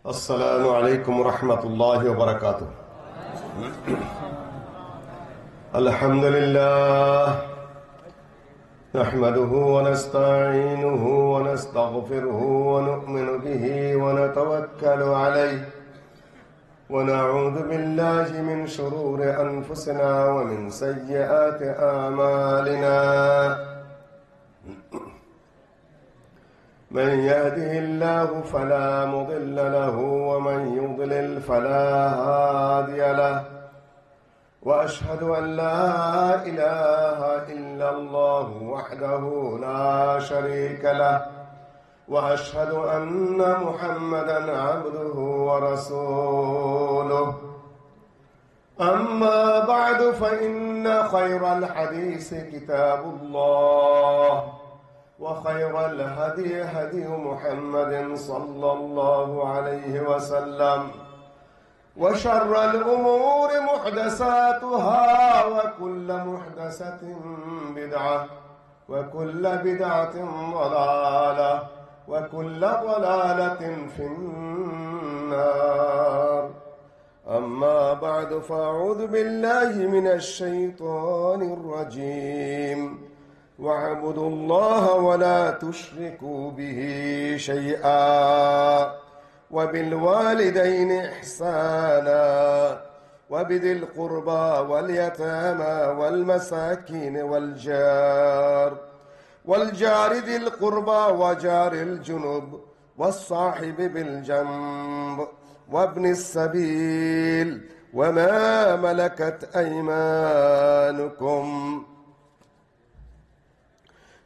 السلام عليكم ورحمة الله وبركاته. الحمد لله نحمده ونستعينه ونستغفره ونؤمن به ونتوكل عليه ونعوذ بالله من شرور أنفسنا ومن سيئات أعمالنا. من يهده الله فلا مضل له ومن يضلل فلا هادي له وأشهد أن لا إله إلا الله وحده لا شريك له وأشهد أن محمدا عبده ورسوله. أما بعد فإن خير الحديث كتاب الله وخير الهدي هدي محمد صلى الله عليه وسلم وشر الأمور محدثاتها وكل محدثة بدعة وكل بدعة ضلالة وكل ضلالة في النار. أما بعد فأعوذ بالله من الشيطان الرجيم. واعبدوا الله ولا تشركوا به شيئا وبالوالدين إحسانا وبذي القربى واليتامى والمساكين والجار ذي القربى وجار الجنب والصاحب بالجنب وابن السبيل وما ملكت أيمانكم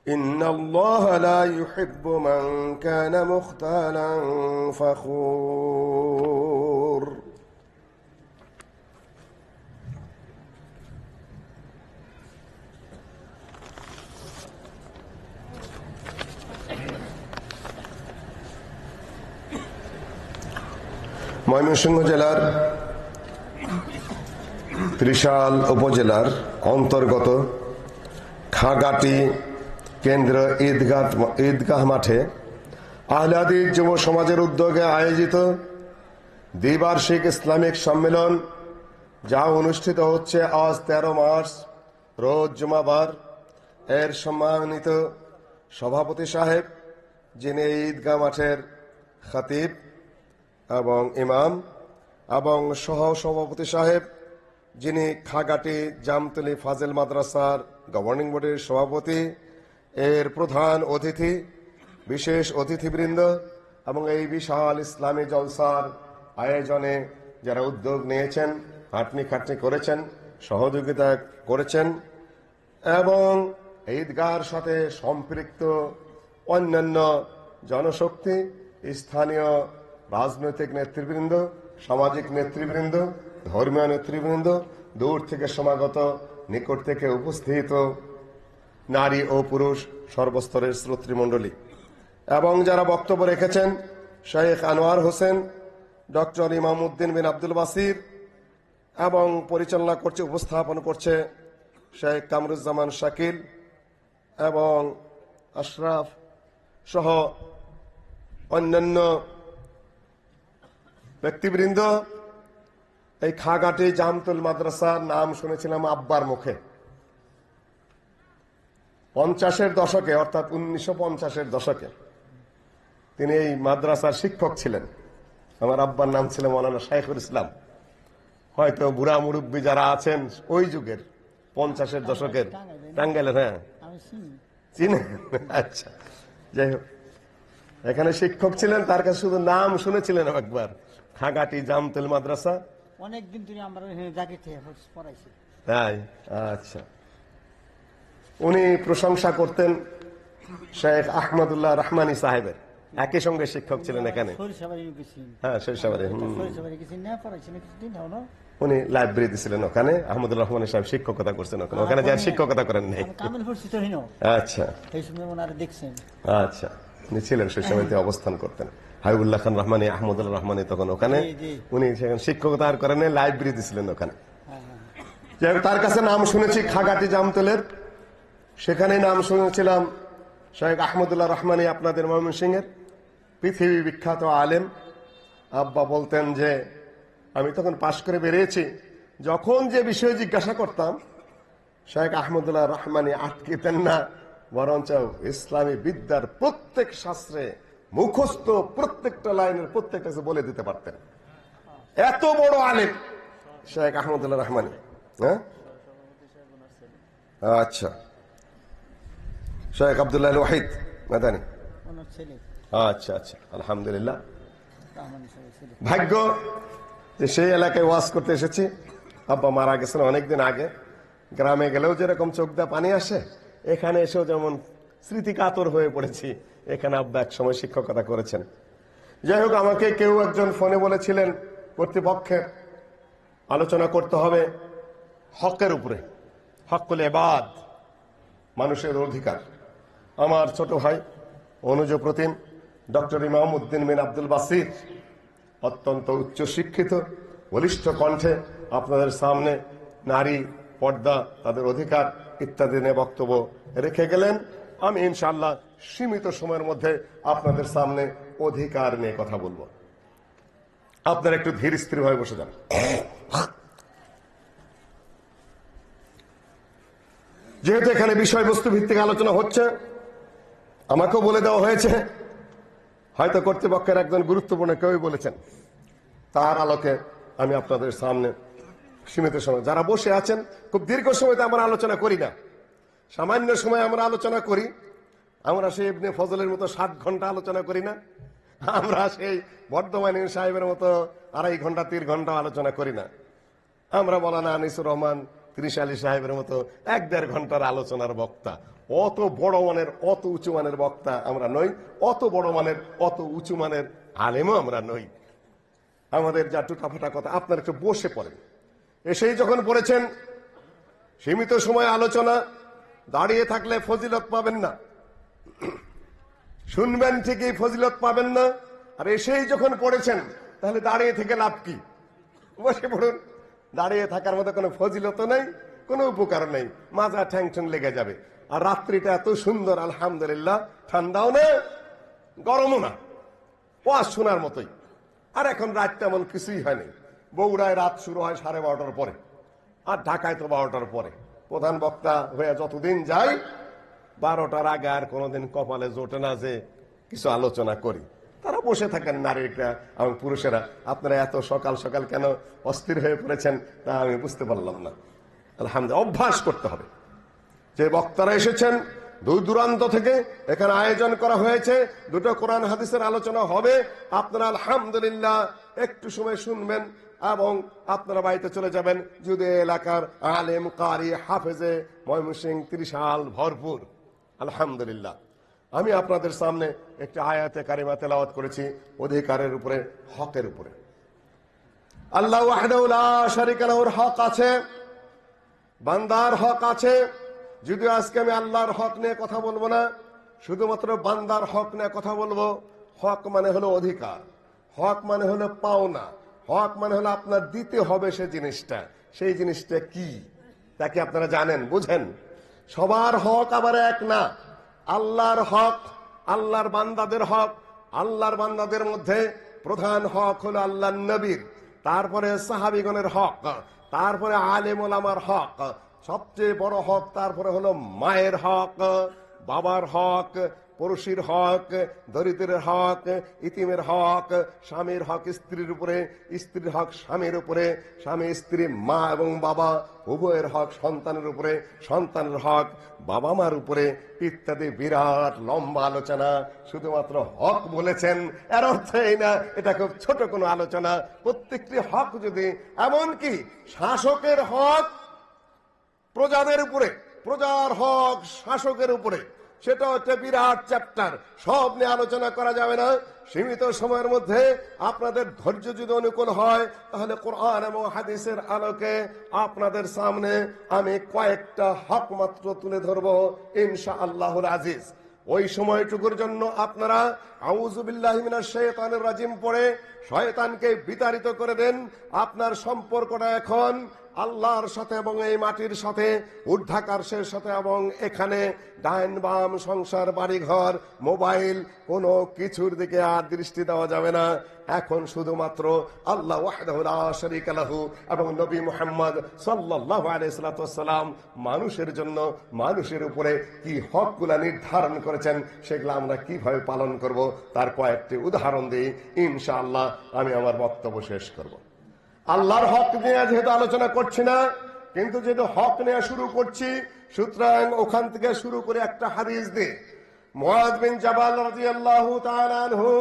إن الله لا يحب من كان مختالا فخور. ময়মনসিংহ জেলার ত্রিশাল উপজেলার অন্তর্গত খাগাটি কেন্দ্র ঈদগাহ মাঠে আহলে হাদিস যুব সমাজের উদ্যোগে আয়োজিত দ্বিবার্ষিক ইসলামিক সম্মেলন, যা অনুষ্ঠিত হচ্ছে আজ 13 মার্চ রোজ জুমাবার, এর সম্মানিত সভাপতি সাহেব, যিনি ঈদগাহ মাঠের খতিব এবং ইমাম, এবং সহ সভাপতি সাহেব, যিনি খাগাটি জামতলী ফাজেল মাদ্রাসার গভর্নিং বোর্ডের সভাপতি, এর প্রধান অতিথি, বিশেষ অতিথিবৃন্দ এবং এই বিশাল ইসলামী জলসার আয়োজনে যারা উদ্যোগ নিয়েছেন, খাটনি করেছেন, সহযোগিতা করেছেন এবং ঈদগাহর সাথে সম্পৃক্ত অন্যান্য জনশক্তি, স্থানীয় রাজনৈতিক নেতৃবৃন্দ, সামাজিক নেতৃবৃন্দ, ধর্মীয় নেতৃবৃন্দ, দূর থেকে সমাগত, নিকট থেকে উপস্থিত নারী ও পুরুষ সর্বস্তরের শ্রোতৃমণ্ডলী এবং যারা বক্তব্য রেখেছেন, শেখ আনোয়ার হোসেন, ডক্টর ইমামউদ্দিন বিন আব্দুল বাসির, এবং পরিচালনা করছে, উপস্থাপন করছে শেখ কামরুজ্জামান শাকিল এবং আশরাফ সহ অন্যান্য ব্যক্তিবৃন্দ। এই খাগাটি জামতুল মাদ্রাসার নাম শুনেছিলাম আব্বার মুখে। 50-এর দশকে, অর্থাৎ 1950-এর দশকে তিনি এই মাদ্রাসার শিক্ষক ছিলেন। আমার আব্বার নাম ছিল মৌলানা শাইখুল ইসলাম। হয়তো বুড়া মুরব্বী যারা আছেন ওই যুগের 50-এর দশকের, টাঙ্গাইলের, হ্যাঁ চিনেন? আচ্ছা, যাই হোক, এখানে শিক্ষক ছিলেন, তার কাছে শুধু নাম শুনেছিলেন একবার, খাগাটি জামতুল মাদ্রাসা। অনেকদিন ধরে আমরা পড়াইছি। তাই? আচ্ছা। উনি প্রশংসা করতেন শেখ আহমদুল্লাহ রহমানী সাহেবের, একই সঙ্গে শিক্ষক ছিলেন এখানে। হ্যাঁ, সরিষাবাড়ি। উনি লাইব্রেরি ছিলেন ওখানে। আহমদুল্লাহ রহমান সাহেব শিক্ষকতা করছেন ওখানে, ওখানে যার শিক্ষকতা করেন নাই। আচ্ছা আচ্ছা, উনি ছিলেন সেই সময়তে অবস্থান করতেন। হাবিবুল্লাহ খান রহমানী, আহমদুল্লাহ রহমানী তখন ওখানে, উনি সেখানে শিক্ষকতা আর করেন, লাইব্রেরি ছিলেন ওখানে। তার কাছে নাম শুনেছি খাগাটি জামতলের, সেখানে নাম শুনেছিলাম শেখ আহমদুল্লাহ রহমানী, আপনাদের ময়মনসিংহের পৃথিবী বিখ্যাত আলেম, আব্বা বলতেন যে আমি তখন পাশ করে বেরিয়েছি, যখন যে বিষয়ে জিজ্ঞাসা করতাম শেখ আহমদুল্লাহ রহমানী আটকেতেন না, বরঞ্চ ইসলামী বিদ্যার প্রত্যেক শাস্ত্রে মুখস্থ প্রত্যেকটা লাইনের প্রত্যেকটা বলে দিতে পারতেন। এত বড় আলেম শেখ আহমদুল্লাহ রহমানী। হ্যাঁ, আচ্ছা, শেখ আব্দুল্লাহ ওয়াহিদ মাদানী। ওনার ছেলে আচ্ছা আচ্ছা, আলহামদুলিল্লাহ। রহমান সাহেবের ছেলে। ভাগ্য যে সেই এলাকায় ওয়াজ করতে এসেছি। আব্বা মারা গেছেন অনেকদিন আগে। গ্রামে গেলেও যেরকম চোখ দিয়ে পানি আসে, এখানে এসেও যেমন স্মৃতি কাতর হয়ে পড়েছি। এখানে আব্বা এক সময় শিক্ষকতা করেছেন। যাই হোক, আমাকে কেউ একজন ফোনে বলেছিলেন কর্তৃপক্ষের আলোচনা করতে হবে হকের উপরে, হকুল ইবাদ, মানুষের অধিকার। আমার ছোট ভাই অনুজ প্রতিম ডক্টর ইমাম উদ্দিন বিন আব্দুল বাসির অত্যন্ত উচ্চ শিক্ষিত, বলিষ্ঠ কণ্ঠে আপনাদের সামনে নারী, পর্দা, তাদের অধিকার ইত্যাদি নিয়ে বক্তব্য রেখে গেলেন। আমি ইনশাআল্লাহ সীমিত সময়ের মধ্যে আপনাদের সামনে অধিকার নিয়ে কথা বলবো। আপনারা একটু ধীর স্থির ভাবে বসে যান। যেহেতু এখানে বিষয়বস্তু ভিত্তিক আলোচনা হচ্ছে, আমাকেও বলে দেওয়া হয়েছে, হয়তো কর্তৃপক্ষের একজন গুরুত্বপূর্ণ কেউই বলেছেন, তার আলোকে আমি আপনাদের সামনে সীমিত সময়, যারা বসে আছেন, খুব দীর্ঘ সময়তে আমরা আলোচনা করি না, সামান্য সময় আমরা আলোচনা করি। আমরা সেই ইবনে ফজলের মতো 60 ঘন্টা আলোচনা করি না, আমরা সেই বর্ধমানী সাহেবের মতো 2.5 ঘন্টা 3 ঘন্টা আলোচনা করি না, আমরা মৌলানা আনিসুর রহমান 30 আলী সাহেবের মতো 1-1.5 ঘন্টার আলোচনার বক্তা। অত বড় মানের, অত উঁচু মানের বক্তা আমরা নই, অত বড় মানের, অত উঁচু মানের আলেমও আমরা নই। আমাদের যা টুটাফাটা কথা, আপনারা একটু বসে পড়েন। এসেই যখন পড়েছেন সীমিত সময় আলোচনা, দাঁড়িয়ে থাকলে ফজিলত পাবেন না, শুনবেন ঠিকই, ফজিলত পাবেন না। আর এসেই যখন পড়েছেন, তাহলে দাঁড়িয়ে থেকে লাভ কি? বসে পড়ুন। দাঁড়িয়ে থাকার মতো কোনো ফজিলত নেই, কোনো উপকার নেই, মাজা ঠ্যাং ঠ্যাং লেগে যাবে। আর রাত্রিটা এত সুন্দর, আলহামদুলিল্লাহ, ঠান্ডাও না গরমও না, ওয়াজ শোনার মতোই। আর এখন রাত তেমন কিছুই হয়নি। বগুড়ায় রাত শুরু হয় 12:30টার পরে, আর ঢাকায় তো 12টার পরে। প্রধান বক্তা হয়ে যতদিন যাই, 12টার আগে আর কোনোদিন কপালে জোটে না যে কিছু আলোচনা করি। তারা বসে থাকেন, নারীরা এবং পুরুষেরা। আপনারা এত সকাল সকাল কেন অস্থির হয়ে পড়েছেন তা আমি বুঝতে পারলাম না। আলহামদুলিল্লাহ, অভ্যাস করতে হবে। যে বক্তারা এসেছেন দূর দূরান্ত থেকে, এখানে আয়োজন করা হয়েছে, 2টো কোরআন হাদিসের আলোচনা হবে। আপনারা আলহামদুলিল্লাহ একটু সময় শুনবেন এবং আপনারা বাড়িতে চলে যাবেন। যদি এলাকার আলেম, কারি, হাফেজে ময়মনসিংহ 30 ভরপুর, আলহামদুলিল্লাহ। আমি আপনাদের সামনে একটি আয়াতে কারিমা তেলাওয়াত করেছি অধিকারের উপরে, হকের উপরে। আল্লাহ ওয়াহদাহু লা শারীকা লাহুর হক আছে, বান্দার হক আছে। যদিও আজকে আমি আল্লাহর হক নিয়ে কথা বলবো না, শুধুমাত্র বান্দার হক নিয়ে কথা বলবো। হক মানে হলো অধিকার, হক মানে হলো পাওনা, হক মানে হলো আপনার দিতে হবে সে জিনিসটা। সেই জিনিসটা কি তা কি আপনারা জানেন, বুঝেন? সবার হক আবার এক না। আল্লাহর হক, আল্লাহর বান্দাদের হক। আল্লাহর বান্দাদের মধ্যে প্রধান হক হলো আল্লাহর নবীর, তারপরে সাহাবীগণের হক, তারপরে আলেম ওলামার হক, সবচেয়ে বড় হক তারপরে হলো মায়ের হক, বাবার হক, পড়শির হক, দরিদ্রের হক, ইতিমের হক, স্বামীর হক স্ত্রীর উপরে, স্ত্রীর হক স্বামীর উপরে, স্বামী স্ত্রী মা এবং বাবা উভয়ের হক সন্তানের উপরে, সন্তানের হক বাবা মার উপরে, ইত্যাদি বিরাট লম্বা আলোচনা। শুধুমাত্র হক বলেছেন এর অর্থ এই না এটা খুব ছোট কোনো আলোচনা। প্রত্যেকটি হক যদি, এমনকি শাসকের হক প্রজাদের উপরে, প্রজার হক শাসকের উপরে, সেটা হচ্ছে বিরাট চ্যাপ্টার। সব নিয়ে আলোচনা করা যাবে না। সীমিত সময়ের মধ্যে আপনাদের ধৈর্য যদি অনুকূল হয়, তাহলে কোরআন এবং হাদিসের আলোকে আপনাদের সামনে আমি কয়েকটা হক মাত্র তুলে ধরবো ইনশাআল্লাহুল আজিজ। ওই সময়টুকুর জন্য আপনারা আউযু বিল্লাহি মিনাশ শাইতানির রাজিম পড়ে শয়তানকে বিতাড়িত করে দেন। আপনার সম্পর্কটা এখন আল্লাহর সাথে এবং এই মাটির সাথে, ঊর্ধ্বাকাশের সাথে এবং এখানে ডাইন বাম সংসার বাড়িঘর মোবাইল কোনো কিছুর দিকে আর দৃষ্টি দেওয়া যাবে না। এখন শুধুমাত্র আল্লাহ ওয়াহদাহু লা শারীকা লাহু এবং নবী মুহাম্মদ সাল্লাল্লাহু আলাইহি ওয়াসাল্লাম মানুষের জন্য মানুষের উপরে কি হকগুলা নির্ধারণ করেছেন সেগুলো আমরা কিভাবে পালন করব তার কয়েকটি উদাহরণ দিই, ইনশাআল্লাহ আমি আমার বক্তব্য শেষ করব। আল্লাহর হক নিয়ে যেহেতু আলোচনা করছি না, কিন্তু যেহেতু হক নিয়ে শুরু করছি, সুতরাং ওখান থেকে শুরু করে একটা হাদিস দিয়ে। মুআয বিন জাবাল রাদিয়াল্লাহু তাআলা আনহু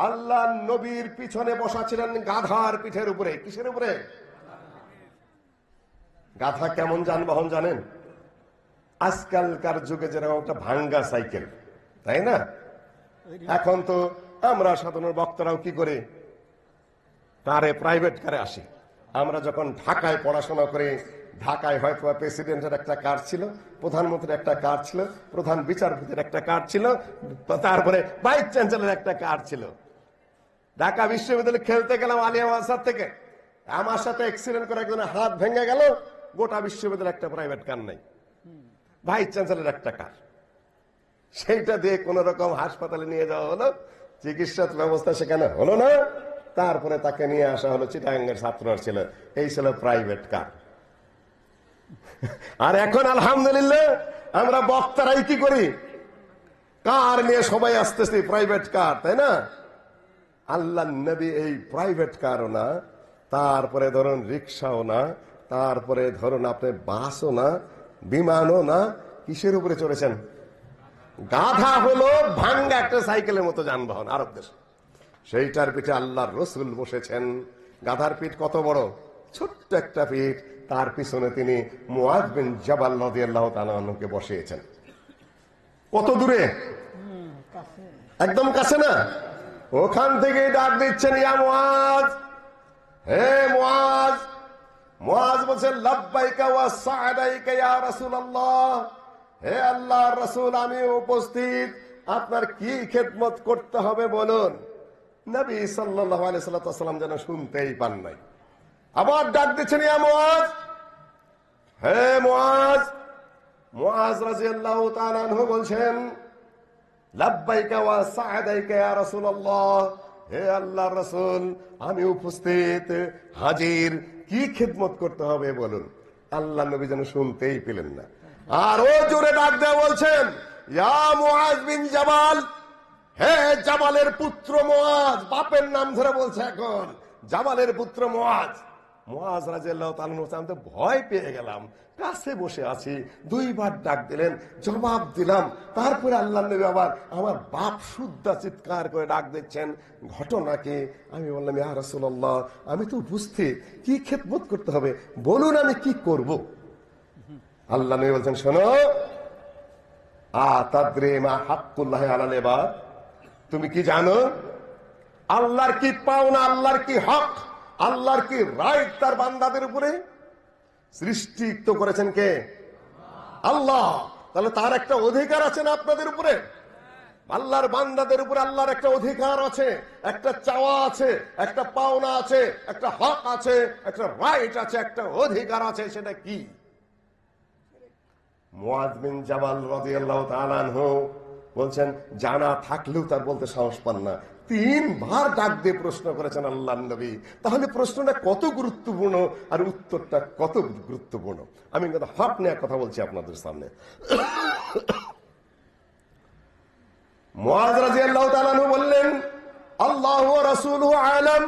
আল্লাহ নবীর পিছনে বসা ছিলেন গাধার পিঠের উপরে। কিসের উপরে? গাধা কেমন যানবাহন জানেন? আজকালকার যুগে যেরকম একটা ভাঙ্গা সাইকেল, তাই না? এখন তো আমরা সাধারণ বক্তারাও কি করে, কারে, প্রাইভেট কারে আসি। আমরা যখন ঢাকায় পড়াশোনা করি, ঢাকায় হয়তো প্রেসিডেন্টের একটা কার ছিল, প্রধানমন্ত্রীর একটা কার ছিল, প্রধান বিচারপতির একটা কার ছিল, তারপরে ভাইস চ্যান্সেলর একটা কার ছিল। ঢাকা বিশ্ববিদ্যালয়ে খেলতে গেলাম আলিয়া মাদ্রাসা থেকে, আমার সাথে অ্যাক্সিডেন্ট করে একজনের হাত ভেঙে গেল, গোটা বিশ্ববিদ্যালয়ে একটা প্রাইভেট কার নাই, ভাইস চ্যান্সেলর একটা কার। সেইটা দিয়ে কোন রকম হাসপাতালে নিয়ে যাওয়া হলো, চিকিৎসা ব্যবস্থা সেখানে হলো না, তারপরে তাকে নিয়ে আসা হলো, চিটাগাঙ্গের ছাত্র ছিল, এই ছিল প্রাইভেট কার। আর এখন আলহামদুলিল্লাহ আমরা বক্তারাই কি করি, কার নিয়ে সবাই আসতেছি, প্রাইভেট কার, তাই না? আল্লাহ নবী এই প্রাইভেট কারও না, তারপরে ধরুন রিক্সাও না, তারপরে ধরুন আপনি বাসও না, বিমানও না, কিসের উপরে চড়েছেন? গাধা হলো ভাঙ্গা একটা সাইকেলের মতো যানবাহন আরব দেশে, সেইটার পিঠে আল্লাহর রসুল বসেছেন। গাধার পিঠ কত বড়, ছোট্ট একটা পিঠ, তার পিছনে তিনি মুআয বিন জাবাল রাদিয়াল্লাহু তাআলা আনহুকে বসিয়েছেন। কত দূরে? একদম কাছে না? ওখান থেকে ডাক দিচ্ছেন, ইয়া মুআয, হে মুআয। মুআয বলছেন, লাব্বাইকা ওয়া সা'দাইকা ইয়া রাসূলুল্লাহ, হে আল্লাহর রাসূল আমি উপস্থিত, আপনার কি খেদমত করতে হবে বলুন। নবী সাল্লাল্লাহু আলাইহি ওয়াসাল্লাম যেন শুনতেই পান নাই, আবার ডাক দিচ্ছেন, ইয়া মুআয, হে মুআয। মুআয রাদিয়াল্লাহু তাআলা আনহু বলছেন, লাব্বাইকা ওয়া সা'দাইকা ইয়া রাসূলুল্লাহ, হে আল্লাহর রাসূল আমি উপস্থিত, হাজির, কি খেদমত করতে হবে বলুন। আল্লাহ নবী যেন শুনতেই পেলেন না, আর ও জোরে ডাক দেয়া বলছেন, ইয়া মুআয বিন জাবাল, হে জাবালের পুত্র মুআয। বাপের নাম ধরে বলছে এখন, জাবালের পুত্র মুআয। মুআয রাদিয়াল্লাহু তাআলা আমি তো ভয় পেয়ে গেলাম, কাছে বসে আছি, দুইবার ডাক দিলেন, জবাব দিলাম, তারপরে আল্লাহ নবী আবার আমার বাপ শুদ্ধা চিৎকার করে ডাক দিচ্ছেন। ঘটনা কি? আমি বললাম, ইয়া রাসূলুল্লাহ আমি তো উপস্থিত, কি খেদমত করতে হবে বলুন, আমি কি করব? আল্লাহ নবী বলছেন, শোনো, আতাদরি মা হাক্কুল্লাহি আলাল ইবাদ, তুমি কি জানো আল্লাহর কি পাওনা, আল্লাহর কি হক, আল্লাহর কি রাইট তার বান্দাদের উপরে? সৃষ্টি তো করেছেন কে? আল্লাহ। তাহলে তার একটা অধিকার আছে না আপনাদের উপরে? আল্লাহর বান্দাদের উপরে আল্লাহর একটা অধিকার আছে, একটা চাওয়া আছে, একটা পাওনা আছে, একটা হক আছে, একটা রাইট আছে, একটা অধিকার আছে। সেটা কি? মুআয বিন জাবাল রাদিয়াল্লাহু তাআলা আনহু বলছেন, জানা থাকলেও তার বলতে সাহস পান না। 3 বার ডাক দিয়ে প্রশ্ন করেছেন আল্লাহর নবী। তাহলে প্রশ্নটা কত গুরুত্বপূর্ণ আর উত্তরটা কত গুরুত্বপূর্ণ। আমি কিন্তু হক নিয়ে কথা বলছি আপনাদের সামনে। মুআয রাদিয়াল্লাহু তাআলা আনহু বললেন, আল্লাহু ওয়া রাসূলুহু আলাম,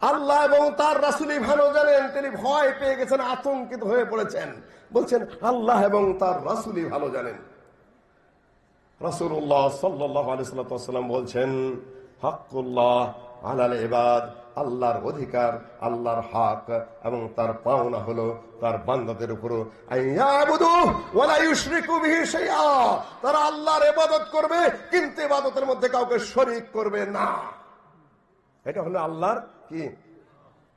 আল্লাহ এবং তার রাসূলই ভালো জানেন। তিনি ভয় পেয়ে গেছেন, আতঙ্কিত হয়ে পড়েছেন, বলছেন আল্লাহ এবং তার রাসূলই ভালো জানেন। রাসূলুল্লাহ সাল্লাল্লাহু আলাইহি ওয়াসাল্লাম বলছেন, হাক্কুল্লাহ আলাল ইবাদ, আল্লাহর অধিকার, আল্লাহর হক এবং তার পাওনা হলো তার বান্দাদের উপর আইয়াবুদু ওয়া লা ইউশরিকু বিহি শাইআ, তারা আল্লাহর ইবাদত করবে কিন্তু ইবাদতের মধ্যে কাউকে শরীক করবে না। এটা হলো আল্লাহর কি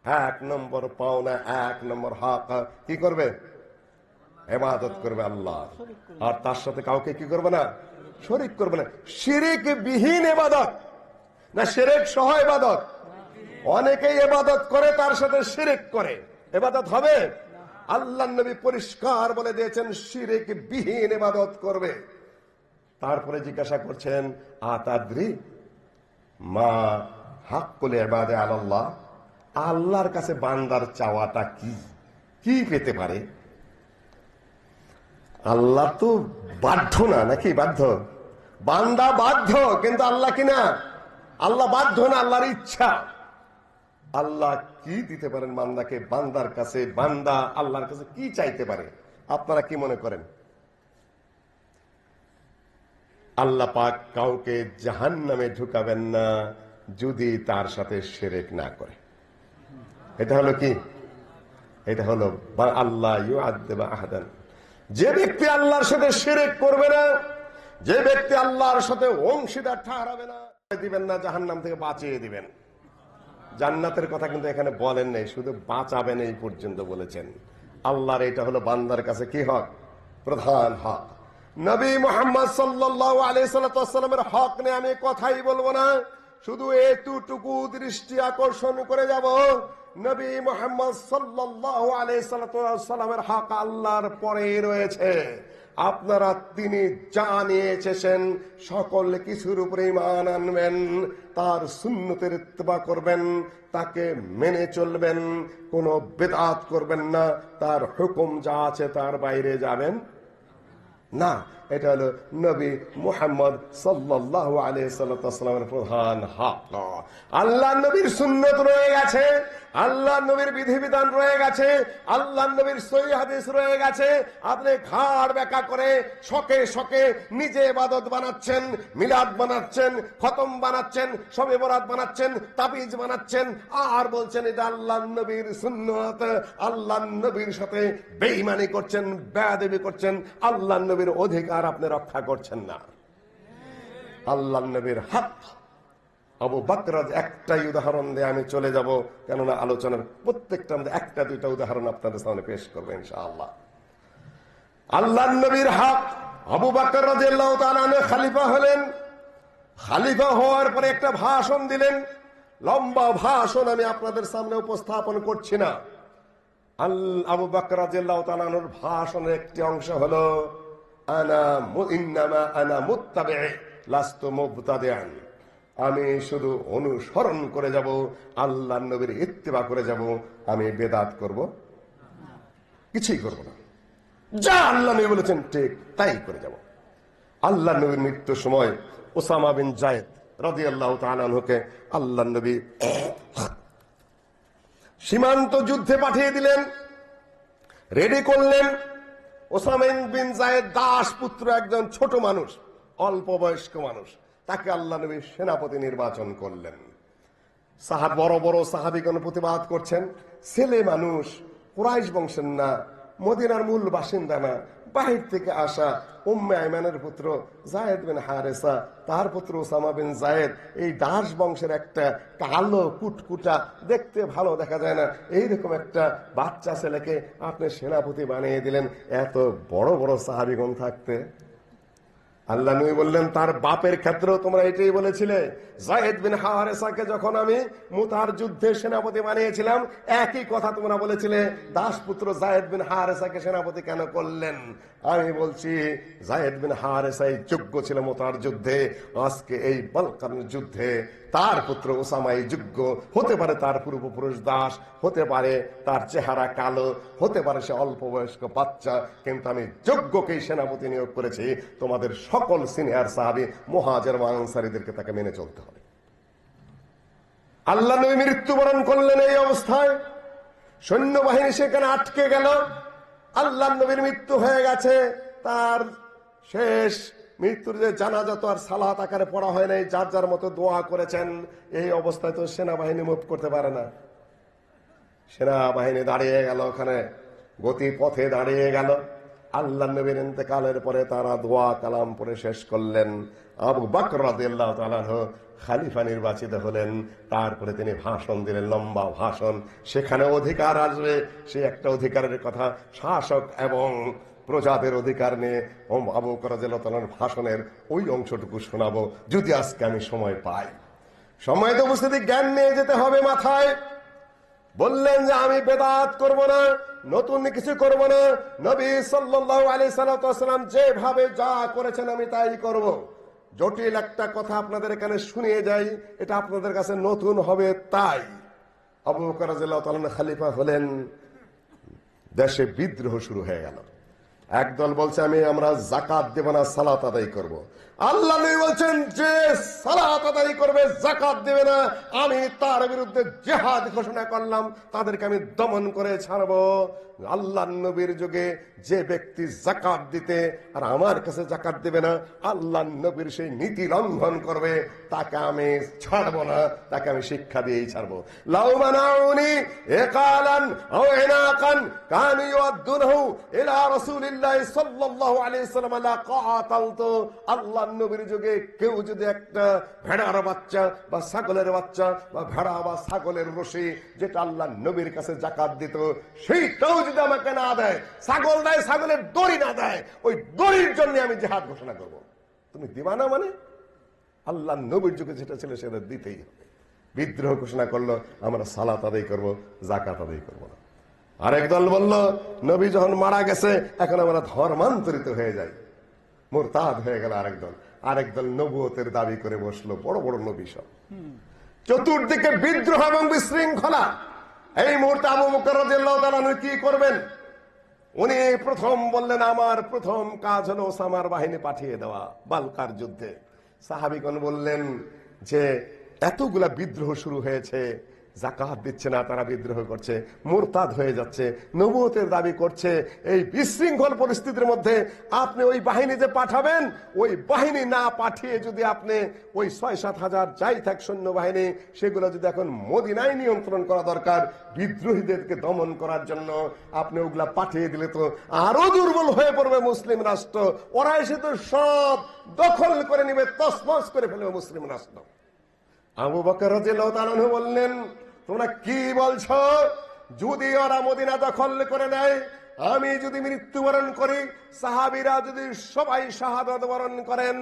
1 নম্বর পাওনা, 1 নম্বর হক। কি করবে? ইবাদত করবে আল্লাহ, আর তার সাথে কাউকে কি করবে না? শরীক করবে না। শিরিক বিহীন ইবাদত না শিরক সহ ইবাদত? অনেকেই ইবাদত করে তার সাথে শিরিক করে, ইবাদত হবে? আল্লাহ নবী পরিষ্কার বলে দিয়েছেন শিরক বিহীন ইবাদত করবে। তারপরে জিজ্ঞাসা করছেন আতাদ্রি মা হাক্কুল ইবাদে আলাল্লাহ, আল্লাহর কাছে বান্দার চাওয়াটা কি, কি পেতে পারে? আল্লাহ তো বাধ্য না, নাকি বাধ্য? বান্দা বাধ্য, কিন্তু আল্লাহ কি না? আল্লাহ বাধ্য না, আল্লাহর ইচ্ছা। আল্লাহ কি দিতে পারেন বান্দাকে? বান্দার কাছে বান্দা আল্লাহর কাছে কি চাইতে পারে? আপনারা কি মনে করেন? আল্লাহ পাক কাউকে জাহান্নামে ঢুকাবেন না যদি তার সাথে শিরক না করে। এটা হলো কি? এটা হলো আল্লাহ ইউআযযিবু আহাদান। যে ব্যক্তি আল্লাহর সাথে শিরক করবে না, যে ব্যক্তি আল্লাহর সাথে অংশীদার ঠহরাবে না, দিবেন না, জাহান্নাম থেকে বাঁচিয়ে দিবেন। জান্নাতের কথা কিন্তু এখানে বলেন নাই, শুধু বাঁচাবেন এই পর্যন্ত বলেছেন। আল্লাহর এটা হলো বান্দার কাছে কি হক? প্রধান হক। নবী মুহাম্মদ সাল্লাল্লাহু আলাইহি সাল্লামের হক নিয়ে আমি কথাই বলবো না, শুধু এতটুকু দৃষ্টি আকর্ষণ করে যাব। নবী মুহাম্মদ সাল্লাল্লাহু আলাইহি সাল্লামের হক আল্লাহর পরেই রয়েছে। আপনারা তিনি যা নিয়ে এসেছেন সকল কিছুর উপরে ঈমান আনবেন, তার সুন্নতের ইত্তেবা করবেন, তাকে মেনে চলবেন, কোনো বিদআত করবেন না, তার হুকুম যা আছে তার বাইরে যাবেন না। এটা হলো নবী মুহাম্মদ সাল্লাল্লাহু আলাইহি সাল্লামের প্রধান হক। আল্লাহ নবীর সুন্নত রয়ে গেছে, আল্লাহ নবীর বিধিবিধান রয়ে গেছে, আল্লাহ নবীর সহিহ হাদিস রয়ে গেছে। আপনি ঘাড় বেঁকা করে শখে শখে নিজে ইবাদত বানাচ্ছেন, মিলাদ বানাচ্ছেন, খতম বানাচ্ছেন, শবে বরাত বানাচ্ছেন, তাবিজ বানাচ্ছেন, আর বলছেন এটা আল্লাহ নবীর সুন্নত। আল্লাহ নবীর সাথে বেঈমানি করছেন, বেয়াদবি করছেন, আল্লাহ নবীর অধিকার আপনি রক্ষা করছেন না। আল্লাহ নবীর হক। আবু বকর একটাই উদাহরণ দিয়ে আমি চলে যাব, কেননা আলোচনার প্রত্যেকটা মধ্যে একটা দুইটা উদাহরণ আপনাদের সামনে পেশ করবো ইনশাআল্লাহ। আল্লাহ নবীর হক। আবু বকর রাদিয়াল্লাহু তাআলা আনহু খলিফা হলেন। খলিফা হওয়ার পরে একটা ভাষণ দিলেন, লম্বা ভাষণ, আমি আপনাদের সামনে উপস্থাপন করছি না। আবু বকর রাদিয়াল্লাহু তাআলা আনহুর ভাষণের একটি অংশ হলো ইন্নামা আনা মুত্তাবি লাস্তু মুবতাদিআন। আমি শুধু অনুসরণ করে যাব, আল্লাহ নবীর ইত্তেবা করে যাব, আমি বেদাত করব কিছুই করব না। যা আল্লাহ নবী বলেছেন ঠিক তাই করে যাব। আল্লাহ নবীর মৃত্যুর সময় ওসামা বিন যায়েদ রাদিয়াল্লাহু তাআলা আনহুকে আল্লাহ নবী সীমান্ত যুদ্ধে পাঠিয়ে দিলেন, রেডি করলেন। ওসামা বিন যায়েদ দাস পুত্র, একজন ছোট মানুষ, অল্প বয়স্ক মানুষ, তাকে আল্লাহ নবী সেনাপতি নির্বাচন করলেন। বড় বড় সাহাবীগণ প্রতিবাদ করছেন, ছেলে মানুষ, কুরাইশ বংশের না, মদিনার মূল বাসিন্দা না, বাহির থেকে আসা উম্মে আইমানের পুত্র যায়েদ বিন হারেসা, তার পুত্র ওসামা বিন যায়েদ, এই দাস বংশের একটা কালো কুটকুটা, দেখতে ভালো দেখা যায় না, এইরকম একটা বাচ্চা ছেলেকে আপনি সেনাপতি বানিয়ে দিলেন। এত বড় বড় সাহাবীগণ থাকতে আল্লাহ নবী বললেন, তার বাপের ক্ষেত্রেও তোমরা এটাই বলেছিলে। যায়েদ বিন হারেসাকে যখন আমি মুতার যুদ্ধে সেনাপতি বানিয়েছিলাম, একই কথা তোমরা বলেছিলে। দাসপুত্র যায়েদ বিন হারেসাকে সেনাপতি কেন করলেন? আমি বলছি, যায়েদ বিন হারেসাই যোগ্য ছিল মুতার যুদ্ধে। আজকে এই বালকানের যুদ্ধে তার পুত্র ওসামাই যোগ্য হতে পারে। তার পূর্বপুরুষ দাস হতে পারে, তার চেহারা কালো হতে পারে, সে অল্প বয়স্ক বাচ্চা, কিন্তু আমি যোগ্যকেই সেনাপতি নিয়োগ করেছি। তোমাদের সকল সিনিয়র সাহাবী মুহাজির ওয়া আনসারীদেরকে তাকে মেনে চলতে হবে। আল্লাহ নবী মৃত্যুবরণ করলেন এই অবস্থায়। সৈন্যবাহিনী সেখানে আটকে গেল। আল্লাহ নবীর মৃত্যু হয়ে গেছে, তার শেষ মৃত্যুর যে জানাজা তো আর সালাত আকারে পড়া হয় নাই, যার যার মতো দোয়া করেছেন। এই অবস্থায় তো সেনাবাহিনী মুভ করতে পারে না। সেনাবাহিনী দাঁড়িয়ে গেল, ওখানে গতি পথে দাঁড়িয়ে গেল। আল্লাহ নবীর ইন্তেকালের পরে তারা দোয়া কালাম পড়ে শেষ করলেন। আবু বকর রাদিয়াল্লাহু তাআলা আনহু খলিফা নির্বাচিত হলেন। তারপরে তিনি ভাষণ দিলেন, লম্বা ভাষণ। সেখানে অধিকার আসবে, সে একটা অধিকারের কথা, শাসক এবং প্রজাদের অধিকার নিয়ে আবু বকর রাদিয়াল্লাহু তাআলার ভাষণের ওই অংশটুকু শোনাবো, যদি আজকে আমি সময় পাই। সময় তো উপস্থিতি জ্ঞান নিয়ে যেতে হবে মাথায়। বললেন যে আমি বেদাত করব না, নতুন কিছু করব না, নবী সাল্লাল্লাহু আলাইহি সাল্লাম যেভাবে যা করেছেন আমি তাই করব। জটিল একটা কথা আপনাদের এখানে শুনিয়ে যাই, এটা আপনাদের কাছে নতুন হবে। তাই আবু বকর রাদিয়াল্লাহু তাআলা খলিফা হলেন, দেশে বিদ্রোহ শুরু হয়ে গেল। একদল বলছে আমরা যাকাত দেব না, সালাত আদায় করব। আল্লাহ নবী বলছেন যে সালাত আদায় করবে, যাকাত দেবে না, আমি তার বিরুদ্ধে জিহাদ ঘোষণা করলাম, তাদেরকে আমি দমন করে ছাড়বো। আল্লাহ নবীর যুগে যে ব্যক্তি যাকাত দিতে আর আমার কাছে যাকাত দেবে না, আল্লাহ নবীর সেই নীতি লঙ্ঘন করবে, তাকে আমি ছাড়বো না, তাকে আমি শিক্ষা দিয়েই ছাড়বো। লাউ মানাউনি ইকালান আও ইনাকান কানু ইউদ্দুনহু ইলা রাসূলিল্লাহি সাল্লাল্লাহু আলাইহি ওয়াসাল্লাম লা কাতালতু। আল্লাহ নবীর যুগে কেউ যদি একটা ভেড়ার বাচ্চা বা ছাগলের বাচ্চা বা ভেড়া বা ছাগলের রশি, যেটা আল্লাহ নবীর কাছে যাকাত দিত, সেইটাও যদি আমাকে না দেয়, ছাগল দেয়, ছাগলের দড়ি না দেয়, ওই দড়ির জন্য আমি জিহাদ ঘোষণা করব। তুমি দিবা না মানে? আল্লাহ নবীর যুগে যেটা ছিল সেটা দিতেই হবে। বিদ্রোহ ঘোষণা করলো, আমরা সালাত আদায় করব, যাকাত আদায় করব না। আরেক দল বলল, নবী যখন মারা গেছে এখন আমরা ধর্মান্তরিত হয়ে যাই, মুরতাদ হয়ে গেল আরেক দল নবুয়তের দাবি করে বসলো, বড় বড় নবী সব। চতুর্দিকে বিদ্রোহ এবং বিশৃঙ্খলা। এই মুহূর্তে আবু বকর রাদিয়াল্লাহু তাআলা কি করবেন? উনি প্রথম বললেন, আমার প্রথম কাজ হলো ওসামার বাহিনী পাঠিয়ে দেওয়া বালকার যুদ্ধে। সাহাবীগণ বললেন যে এতগুলা বিদ্রোহ শুরু হয়েছে, যাকাত দিচ্ছে না, তারা বিদ্রোহ করছে, মুরতাদ হয়ে যাচ্ছে, নবুয়তের দাবি করছে, এই বিশৃঙ্খল পরিস্থিতির মধ্যে আপনি ওই বাহিনী যে পাঠাবেন, ওই বাহিনী না পাঠিয়ে যদি আপনি ওই 6-7 হাজার যাই থাক সৈন্যবাহিনী, সেগুলো যদি এখন মদিনায় নিয়ন্ত্রণ করা দরকার বিদ্রোহীদেরকে দমন করার জন্য, আপনি ওগুলা পাঠিয়ে দিলে তো আরো দুর্বল হয়ে পড়বে মুসলিম রাষ্ট্র। ওরা এসে তো সব দখল করে নিবে, তছনছ করে ফেলবে মুসলিম রাষ্ট্র। আবু বকর রাদিয়াল্লাহু তাআলা বললেন, তোমরা কি বলছো? যদি ওরা মদিনা দখল করে নেয়, আমি যদি মৃত্যুবরণ করি, সাহাবীরা যদি সবাই শাহাদাত বরণ করেন,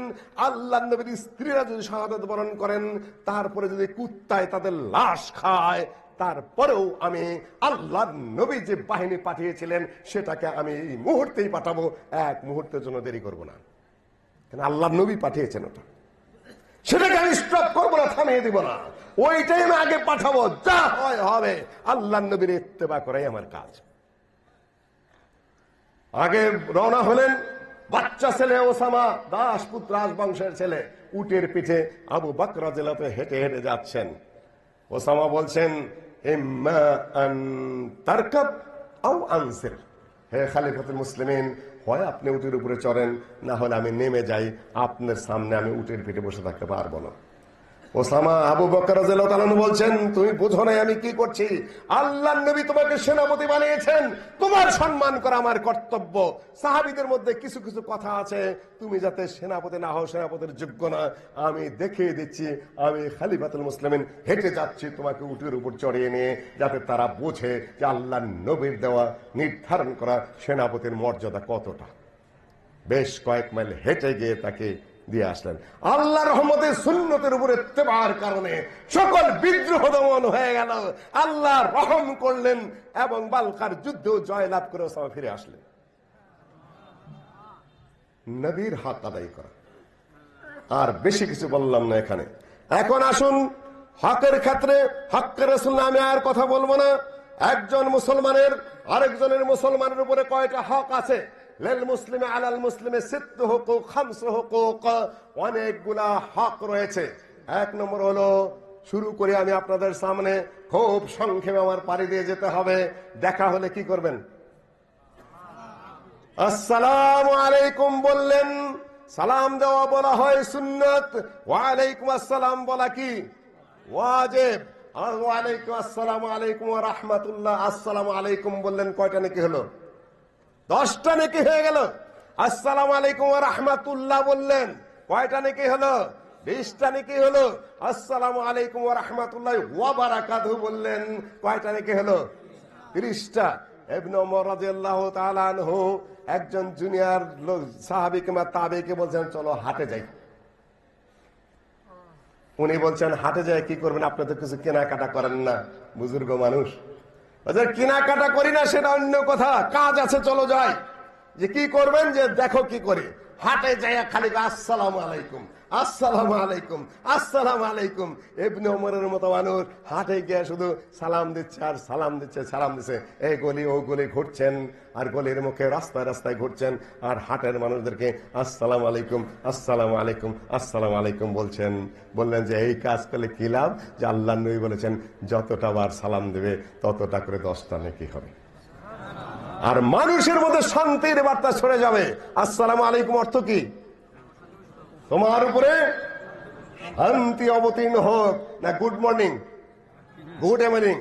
আল্লাহর নবীর স্ত্রীরা যদি শাহাদাত বরণ করেন, তারপরে যদি কুত্তায় তাদের লাশ খায়, তারপরেও আমি আল্লাহর নবী যে বাহিনী পাঠিয়েছিলেন সেটাকে আমি এই মুহূর্তেই পাঠাবো, এক মুহূর্তের জন্য দেরি করব না। কেন? আল্লাহর নবী পাঠিয়েছেন, ওটা সেটাকে আমি স্টপ করবো না, থামিয়ে দিব না, ওইটাই আমি আগে পাঠাবো, যা হয় হবে। আল্লাহর নবীর ইত্তেবা করাই আমার কাজ। আগে রওনা হলেন বাচ্চা ছেলে ওসামা, দাসপুত্র রাজবংশের ছেলে, উটের পিঠে আবু বকর রাদিয়াল্লাহু তাআলা হেঁটে হেঁটে যাচ্ছেন। ওসামা বলছেন, ইম্মা আন তারকাব আও আনসির, হে খলিফাতুল মুসলিমিন, হয় আপনি উটের উপরে চড়েন, না হলে আমি নেমে যাই, আপনার সামনে আমি উটের পিঠে বসে থাকতে পারবো না। ওসামা আবু বকর রাদিয়াল্লাহু তাআলা বলছেন, তুমি বুঝো না আমি কি করছি? আল্লাহর নবী তোমাকে সেনাপতি বানিয়েছেন, তোমার সম্মান করা আমার কর্তব্য। সাহাবীদের মধ্যে কিছু কিছু কথা আছে, তুমি যাতে সেনাপতি না হও, সেনাপতির যোগ্য না, আমি দেখিয়ে দিচ্ছি, আমি খলিফাতুল মুসলিমিন হেঁটে যাচ্ছি তোমাকে উটের উপর চড়িয়ে নিয়ে, যাতে তারা বোঝে যে আল্লাহর নবীর দেওয়া নির্ধারণ করা সেনাপতির মর্যাদা কতটা। বেশ কয়েক মাইল হেঁটে গিয়ে তাকে দিয়ে আসলেন। আল্লাহর রহমতে সুন্নতের উপরে ইত্তেবার কারণে সকল বিদ্রোহ দমন হয়ে গেল, আল্লাহ রহম করলেন এবং বালকার যুদ্ধেও জয়লাভ করে ওসামা ফিরে আসলেন। নবীর হক আদায় করা, আর বেশি কিছু বললাম না এখানে। এখন আসুন হকের ক্ষেত্রে, হকের রাসূল আমি আর কথা বলবো না। একজন মুসলমানের আরেকজনের মুসলমানের উপরে কয়টা হক আছে? লিল মুসলিমি আলাল মুসলিমি সিত্তু হুকুক, খামসু হুকুক, অনেকগুলা হক রয়েছে। এক নম্বর হলো, শুরু করে আমি আপনাদের সামনে খুব সংক্ষেপে, আমার পাড়ি দিয়ে যেতে হবে। দেখা হলে কি করবেন? আসসালামু আলাইকুম বললেন, সালাম দেওয়া বলা হয় সুন্নত, ওয়া আলাইকুম আসসালাম বলা কি ওয়াজিব। ওয়া আলাইকুম আসসালামু আলাইকুম ওয়া রাহমাতুল্লাহ, আসসালামু আলাইকুম বললেন, কয়টা নেকি হলো? 10টা নেকি হয়ে গেল। আসসালামু আলাইকুম ওয়া রাহমাতুল্লাহ বললেন, কয়টা নেকি হলো? 20টা নেকি হলো। আসসালামু আলাইকুম ওয়া রাহমাতুল্লাহি ওয়া বারাকাতুহু বললেন, কয়টা নেকি হলো? 30টা। ইবনে ওমর রাদিয়াল্লাহু তাআলা আনহু একজন জুনিয়র সাহাবী কিংবা তাবেঈকে বলছেন, চলো হাটে যাই। উনি বলছেন, হাটে যায় কি করবেন? আপনি তো কিছু কেনাকাটা করেন না, বুজুর্গ মানুষ, ওদের কেনাকাটা করি না সেটা অন্য কথা, কাজ আছে চলো যাই। যে কি করবেন, যে দেখো কি করে, হাটে যাইয়া খালি আসসালামু আলাইকুম আসসালামু আলাইকুম আসসালামু আলাইকুম। ইবনে ওমরের মতো মানুষ হাটে গিয়ে শুধু সালাম দিচ্ছে আর সালাম দিচ্ছে, সালাম দিচ্ছে। এই গলি ও গলি ঘুরছেন, আর গলির মুখে রাস্তায় রাস্তায় ঘুরছেন, আর হাটের মানুষদেরকে আসসালামু আলাইকুম আসসালামু আলাইকুম আসসালামু আলাইকুম বলছেন। বললেন যে এই কাজ করলে কি লাভ? যে আল্লাহর নবী বলেছেন যতটা বার সালাম দেবে ততটা করে 10টা নেকি হবে, আর মানুষের মধ্যে শান্তির বার্তা ছড়ে যাবে। আসসালামু আলাইকুম অর্থ কি? তোমার উপরে শান্তি অবতীর্ণ হোক, না গুড মর্নিং গুড ইভিনিং।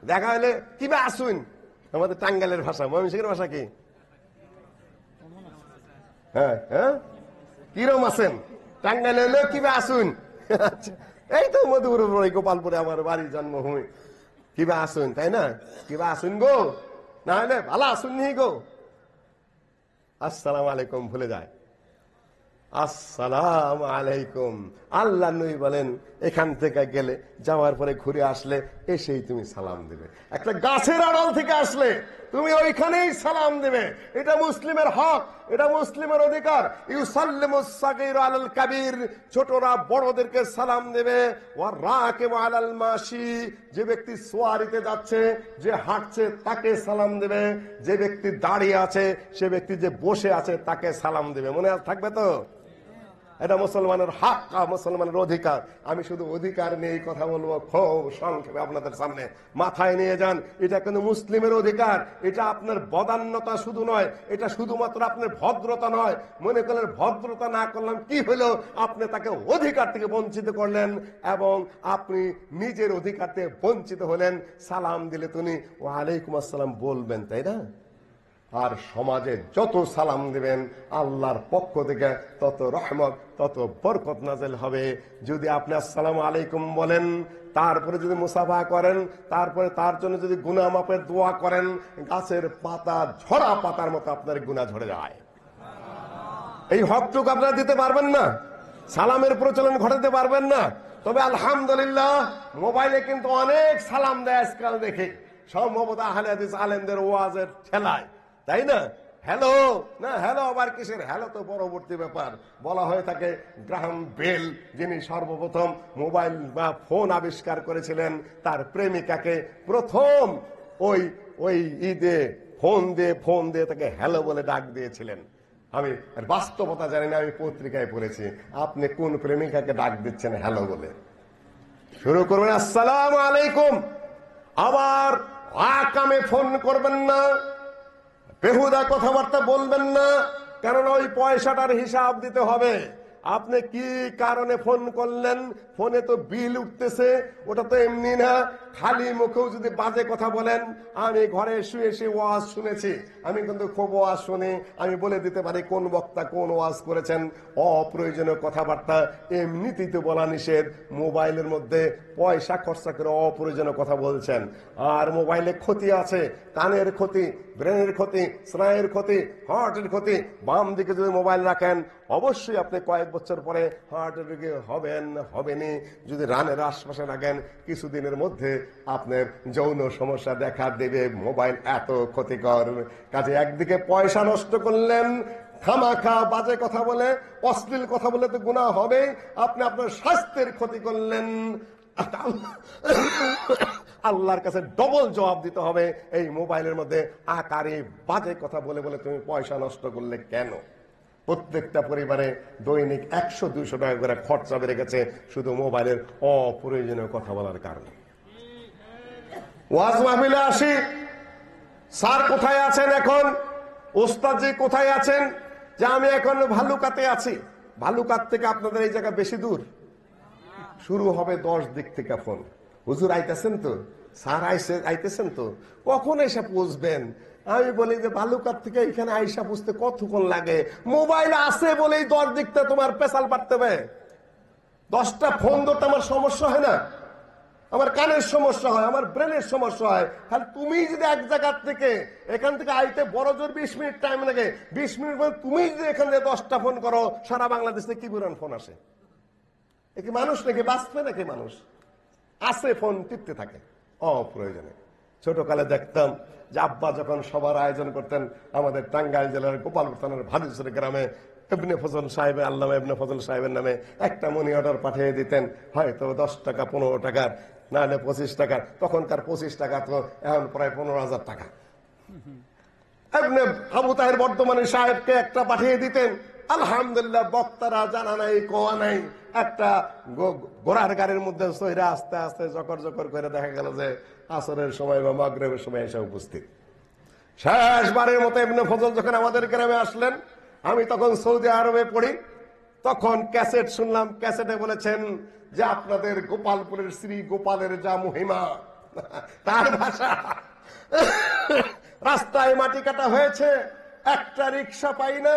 দেখা হলে কিবা আসুন, আমাদের টাঙ্গাইলের ভাষা, ময়মনসিংহের ভাষা কি? হ্যাঁ হ্যাঁ, কিরম আছেন? টাঙ্গাইলে হলে কিবা আসুন। এই তো মধুপুর গোপালপুরে আমার বাড়ির জন্মভূমি। কিবা আসুন, তাই না? কিবা আসুন গো, না হলে ভালো আসুন নি গো। আসসালামু আলাইকুম ভুলে যায়। আসসালাম আলাইকুম, আল্লাহ নবী বলেন এখান থেকে গেলে, যাওয়ার পরে ঘুরে আসলে এসেই তুমি সালাম দেবে। একটা গাছের আড়াল থেকে আসলে তুমি ওইখানেই সালাম দেবে। এটা মুসলিমের হক, এটা মুসলিমের অধিকার। ইউসাল্লিমুস সাগীরু আলাল কাবীর, ছোটরা বড়দেরকে সালাম দেবে। ওয়া রাকিবু আলাল মাশি, যে ব্যক্তি সোয়ারিতে যাচ্ছে, যে হাঁটছে তাকে সালাম দেবে। যে ব্যক্তি দাঁড়িয়ে আছে, সে ব্যক্তি যে বসে আছে তাকে সালাম দেবে। মনে থাকবে তো? এটা মুসলমানের হক, মুসলমানের অধিকার। আমি শুধু অধিকার নিয়ে কথা বলবো খুব সংক্ষেপে আপনাদের সামনে। মাথায় নিয়ে যান, এটা কিন্তু মুসলিমের অধিকার। এটা আপনার বদান্যতা শুধু নয়, এটা শুধুমাত্র আপনার ভদ্রতা নয়। মনে করলেন ভদ্রতা না করলাম কি হলো, আপনি তাকে অধিকার থেকে বঞ্চিত করলেন এবং আপনি নিজের অধিকার থেকে বঞ্চিত হলেন। সালাম দিলে তিনি ওয়ালাইকুম আসসালাম বলবেন, তাই না? আর সমাজে যত সালাম দিবেন আল্লাহর পক্ষ থেকে তত রহমত, তত বরকত নাযিল হবে। যদি আপনি আসসালামু আলাইকুম বলেন, তারপরে যদি মুসাফা করেন, তারপরে তার জন্য যদি গুনাহ মাফের দোয়া করেন, গাছের পাতা ঝরা পাতার মতো আপনার গুনাহ ঝরে যায়। এই হকটুকু আপনারা দিতে পারবেন না, সালামের প্রচলন ঘটাতে পারবেন না। তবে আলহামদুলিল্লাহ মোবাইলে কিন্তু অনেক সালাম দেয় আজকাল দেখি, সম্ভবত আহলে হাদিস আলেমদের ওয়াজের ঠেলায়, তাই না? হ্যালো না, হ্যালো আবার কিসের হ্যালো? তো পরবর্তী ব্যাপার। বলা হয়ে থাকে গ্রাহাম বেল, যিনি সর্বপ্রথম মোবাইল বা ফোন আবিষ্কার করেছিলেন, তার প্রেমিকাকে প্রথম ওই ওই ঈদে ফোন দিয়ে তাকে হ্যালো বলে ডাক দিয়েছিলেন। আমি বাস্তবতা জানি না, আমি পত্রিকায় পড়েছি। আপনি কোন প্রেমিকাকে ডাক দিচ্ছেন হ্যালো বলে? শুরু করবেন আসসালামু আলাইকুম, আবার আকামে ফোন করবেন না, বেহুদা কথাবার্তা বলবেন না, কারণ ওই পয়সাটার হিসাব দিতে হবে। আপনি কি কারণে ফোন করলেন? ফোনে তো বিল উঠতেছে, ওটা তো এমনি না। খালি মুখেও যদি বাজে কথা বলেন, আমি ঘরে শুয়ে শুয়ে ওয়াজ শুনেছি, আমি কিন্তু খুব ওয়াজ শুনি, আমি বলে দিতে পারি কোন বক্তা কোন ওয়াজ করেছেন। অপ্রয়োজনীয় কথাবার্তা এমনিতেই তো বলা নিষেধ। মোবাইলের মধ্যে পয়সা খরচা করে অপ্রয়োজনীয় কথা বলছেন। আর মোবাইলে ক্ষতি আছে, কানের ক্ষতি, ব্রেনের ক্ষতি, স্নায়ুর ক্ষতি, হার্টের ক্ষতি। বাম দিকে যদি মোবাইল রাখেন, অবশ্যই আপনি কয়েক বছর পরে হার্টের রোগী হবেনি। যদি রানের আশপাশে রাখেন, কিছুদিনের মধ্যে আপনার যৌন সমস্যা দেখা দেবে। মোবাইল এত ক্ষতিকর। কাজে একদিকে পয়সা নষ্ট করলেন, খামাখা বাজে কথা বলে, অশ্লীল কথা বলে তো গুনাহ হবে। আপনি আপনার স্বাস্থ্যের ক্ষতি করলেন, আল্লাহর কাছে ডবল জবাব দিতে হবে। এই মোবাইলের মধ্যে আকারে বাজে কথা বলে বলে তুমি পয়সা নষ্ট করলে কেন? প্রত্যেকটা পরিবারে দৈনিক 100-200 টাকা করে খরচা বেড়ে গেছে শুধু মোবাইলের অপ্রয়োজনীয় কথা বলার কারণে। ওয়াজ মাহফিলে আসি, স্যার কোথায় আছেন এখন? ওস্তাদজি কোথায় আছেন? যে আমি এখন ভালুকাতে আছি। ভালুকাত থেকে আপনাদের এই জায়গা বেশি দূর? শুরু হবে 10 দিক থেকে ফোন। হুজুর আইতেছেন তো, স্যার আইতেছেন তো, কখন এসে পৌঁছবেন? আমি বলি যে ভালুকার থেকে এখানে আইসা পুষতে কতক্ষণ লাগে? মোবাইল আছে বলেই 10 দিকটা তোমার পেশাল পাঠতে হবে। 10টা ফোন ধরতে আমার সমস্যা হয় না? আমার কানের সমস্যা হয়, আমার ব্রেনের সমস্যা হয়। তাহলে তুমি যদি এক জায়গার থেকে এখান থেকে আইতে বড় জোর 20 মিনিট টাইম লাগে, 20 মিনিট পর তুমি যদি এখান থেকে 10টা ফোন করো, সারা বাংলাদেশে কি পুরান ফোন আসে? এ কি মানুষ নাকি? বাঁচবে নাকি মানুষ? আছে ফোন টিপতে থাকে অপ্রয়োজনে। ছোটকালে দেখতাম যে আব্বা যখন সবার আয়োজন করতেন আমাদের টাঙ্গাইল জেলার গোপালপুর থানার ভাদুসর গ্রামে ইবনে ফজল সাহেব, আল্লামা ইবনে ফজল সাহেবের নামে একটা মানি অর্ডার পাঠিয়ে দিতেন, হয়তো 10 টাকা 15 টাকার, নাহলে 25 টাকার। তখনকার 25 টাকা তো এখন প্রায় 15,000 টাকা। ইবনে আবু তাহের বর্ধমানী সাহেবকে একটা পাঠিয়ে দিতেন, আলহামদুলিল্লাহ বক্তারা জানা নাই কোয়া নাই, একটা ঘোড়ার গাড়ির মধ্যে সইরা আস্তে আস্তে জকর জকর করে দেখা গেল যে আসরের সময় বা মাগরিবের সময় এসে উপস্থিত। শেষবারের মতো ইবনে ফজল যখন আমাদের গ্রামে আসলেন, আমি তখন সৌদি আরবে পড়ি, তখন ক্যাসেট শুনলাম। ক্যাসেটে বলেছেন যে আপনাদের গোপালপুরের শ্রী গোপালের যা মহিমা, তার ভাষা, রাস্তায় মাটি কাটা হয়েছে, একটা রিক্সা পাই না,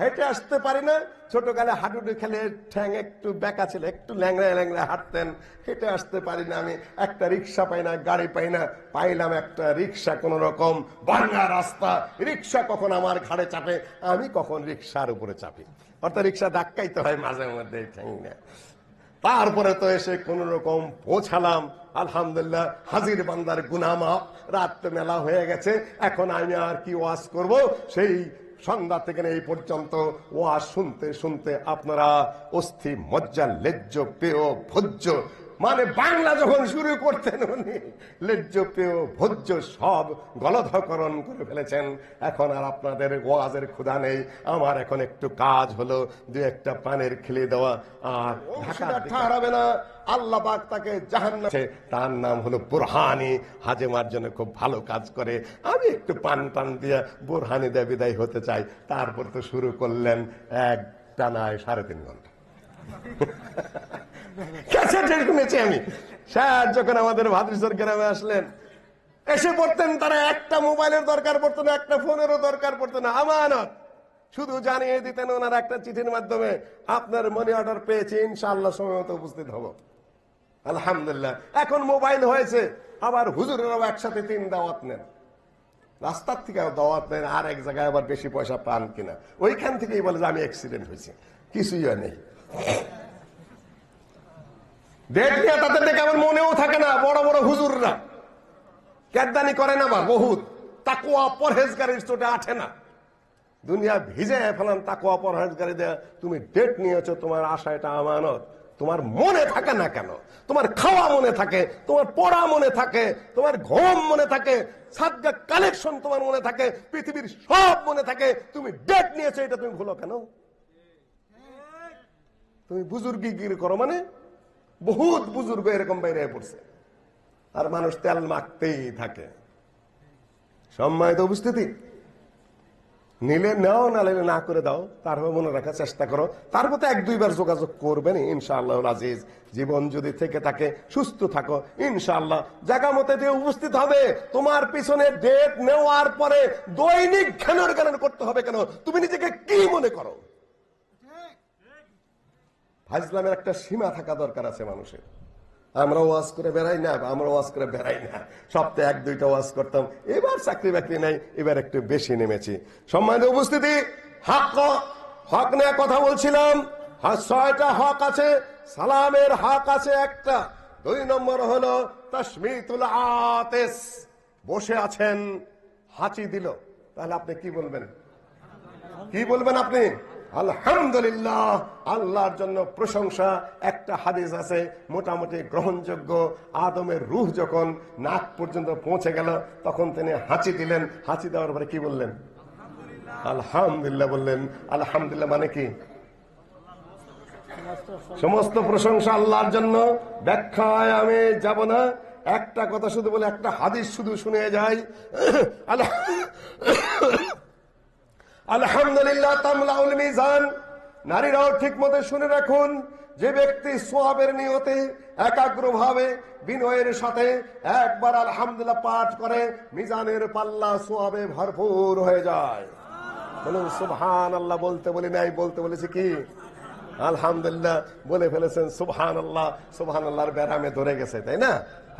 হেঁটে আসতে পারি না। ছোটকালে হাডুডু খেলে ঠ্যাং একটু বেঁকা ছিল, একটু ল্যাংড়া ল্যাংড়া হাঁটতেন, হেঁটে আসতে পারি না আমি, একটা রিক্সা পাই না, গাড়ি পাই না। পাইলাম একটা রিক্সা, কোন রকম ভাঙা রাস্তা, রিক্সা কখন আমার ঘাড়ে চাপে, আমি কখন রিক্সার উপরে চাপি, অর্থাৎ রিক্সা ধাক্কাইতে হয় মাঝে মধ্যে ঠ্যাং না। তারপরে তো এসে কোন রকম পৌঁছালাম, আলহামদুলিল্লাহ হাজির বান্দার গুনাহ মাফ। রাত তো মেলা হয়ে গেছে, এখন আমি আর কি ওয়াজ করব। সেই সন্ধ্যা থেকে এই পর্যন্ত ওয়াজ শুনতে শুনতে আপনারা অস্থি মজ্জা লেজ্জ পেয় ভোজ্য, মানে বাংলা যখন শুরু করতেন উনি লেজ্জ পেয় ভোজ্য সব গলধকরণ করে ফেলেছেন। এখন আর আপনাদের ওয়াজের ক্ষুধা নেই। আমার এখন একটু কাজ হলো 2-1টা পানের খিলে দেওয়া, আর হারাবে না। আল্লাহ পাক তাকে জাহান্নামে, তার নাম হলো বুরহানি, হাজেমার জন্য খুব ভালো কাজ করে। আমি একটু পান টান দিয়ে বুরহানি দিয়ে বিদায় হতে চাই। তারপর তো শুরু করলেন এক টানায় 3.5 ঘন্টা শুনেছি আমি। স্যার যখন আমাদের ভাদুসর গ্রামে আসলেন, এসে পড়তেন, তারা একটা মোবাইলের দরকার পড়তো না, একটা ফোনেরও দরকার পড়তো না, আমানত শুধু জানিয়ে দিতেন ওনারা একটা চিঠির মাধ্যমে, আপনার মানি অর্ডার পেয়েছি, ইনশাআল্লাহ সময় মতো উপস্থিত হব। আলহামদুলিল্লাহ এখন মোবাইল হয়েছে, আবার হুজুরেরাও একসাথে 3 দাওয়াত নেন, রাস্তার থেকে দাওয়াত নেন, আর এক জায়গায় আবার বেশি পয়সা পান কিনা, ওইখান থেকেই বলে যে আমি অ্যাক্সিডেন্ট হয়েছে, কিছুই হয় নেই। দেখলে তাদের দেখে আমার মনেও থাকে না। বড় বড় হুজুররা কেদানি করে না, বা বহুত তাকওয়া পরহেজগারির চোটে আঠে না, দুনিয়া ভিজে ফেলান তাকওয়া পরহেজগারি দেয়া। তুমি ডেট নিয়েছো, তোমার আশা এটা আমানত, তোমার মনে থাকে না কেন? তোমার খাওয়া মনে থাকে, তোমার পড়া মনে থাকে, তোমার ঘুম মনে থাকে, সাদগা কালেকশন তোমার মনে থাকে, পৃথিবীর সব মনে থাকে, তুমি ডেট নিয়েছো, এটা তুমি ভুলো কেন? তুমি বুজুর্গিগিরি করো, মানে বহুত বুজুর্গ এরকম বাইরে পড়ছে, আর মানুষ তেল মাখতেই থাকে। সম্মানিত উপস্থিতি, নিলে নাও, না নিলে না করে দাও, তারপর মনে রাখার চেষ্টা করো। তারপর তো 1-2 বার যোগাযোগ করবেন ইনশাআল্লাহ আজিজ। জীবন যদি থেকে থাকে, সুস্থ থাকো, ইনশাআল্লাহ জায়গা মতে দিয়ে উপস্থিত হবে। তোমার পিছনে ডেট নেওয়ার পরে দৈনিক জ্ঞানের জ্ঞান করতে হবে কেন? তুমি নিজেকে কি মনে করো? ফাজলামের একটা সীমা থাকা দরকার আছে মানুষের। আমরা ওয়াজ করে বেড়াই না, আমরা ওয়াজ করে বেড়াই না, সপ্তাহে 1-2টা ওয়াজ করতাম। এবার চাকরি বাকরি নাই, এবার একটু বেশি নেমেছি। সম্মানিত উপস্থিতি, হক নিয়ে কথা বলছিলাম। 6টা হক আছে। সালামের হক আছে একটা। 2 নম্বর হলো তাশমিতুল আতিস। বসে আছেন, হাঁচি দিল, তাহলে আপনি কি বলবেন? কি বলবেন আপনি? আলহামদুলিল্লাহ, আল্লাহর জন্য প্রশংসা। একটা হাদিস আছে মোটামুটি গ্রহণযোগ্য, আদমের রূহ যখন নাক পর্যন্ত পৌঁছে গেল তখন তিনি হাঁচি দিলেন। হাঁচি দেওয়ার পরে কি বললেন? আলহামদুলিল্লাহ বললেন। আলহামদুলিল্লাহ মানে কি? সমস্ত প্রশংসা আল্লাহর জন্য। ব্যাখ্যায় আমি যাব না, একটা কথা শুধু বলে, একটা হাদিস শুধু শুনে যাই। আলহামদুলিল্লাহ তামলাউল মিজান। নারীরাও ঠিক মতো শুনে রাখুন, যে ব্যক্তি সোয়াবের নিয়তে একাগ্রভাবে বিনয়ের সাথে একবার আলহামদুলিল্লাহ পাঠ করে, মিজানের পাল্লা সোয়াবে ভরপুর হয়ে যায়। বলুন সুবহানাল্লাহ। বলতে বলি নাই, বলতে বলেছি কি? আলহামদুলিল্লাহ বলে ফেলেছেন, সুবহানাল্লাহ। সুবহানাল্লাহর ব্যারামে ধরে গেছে, তাই না?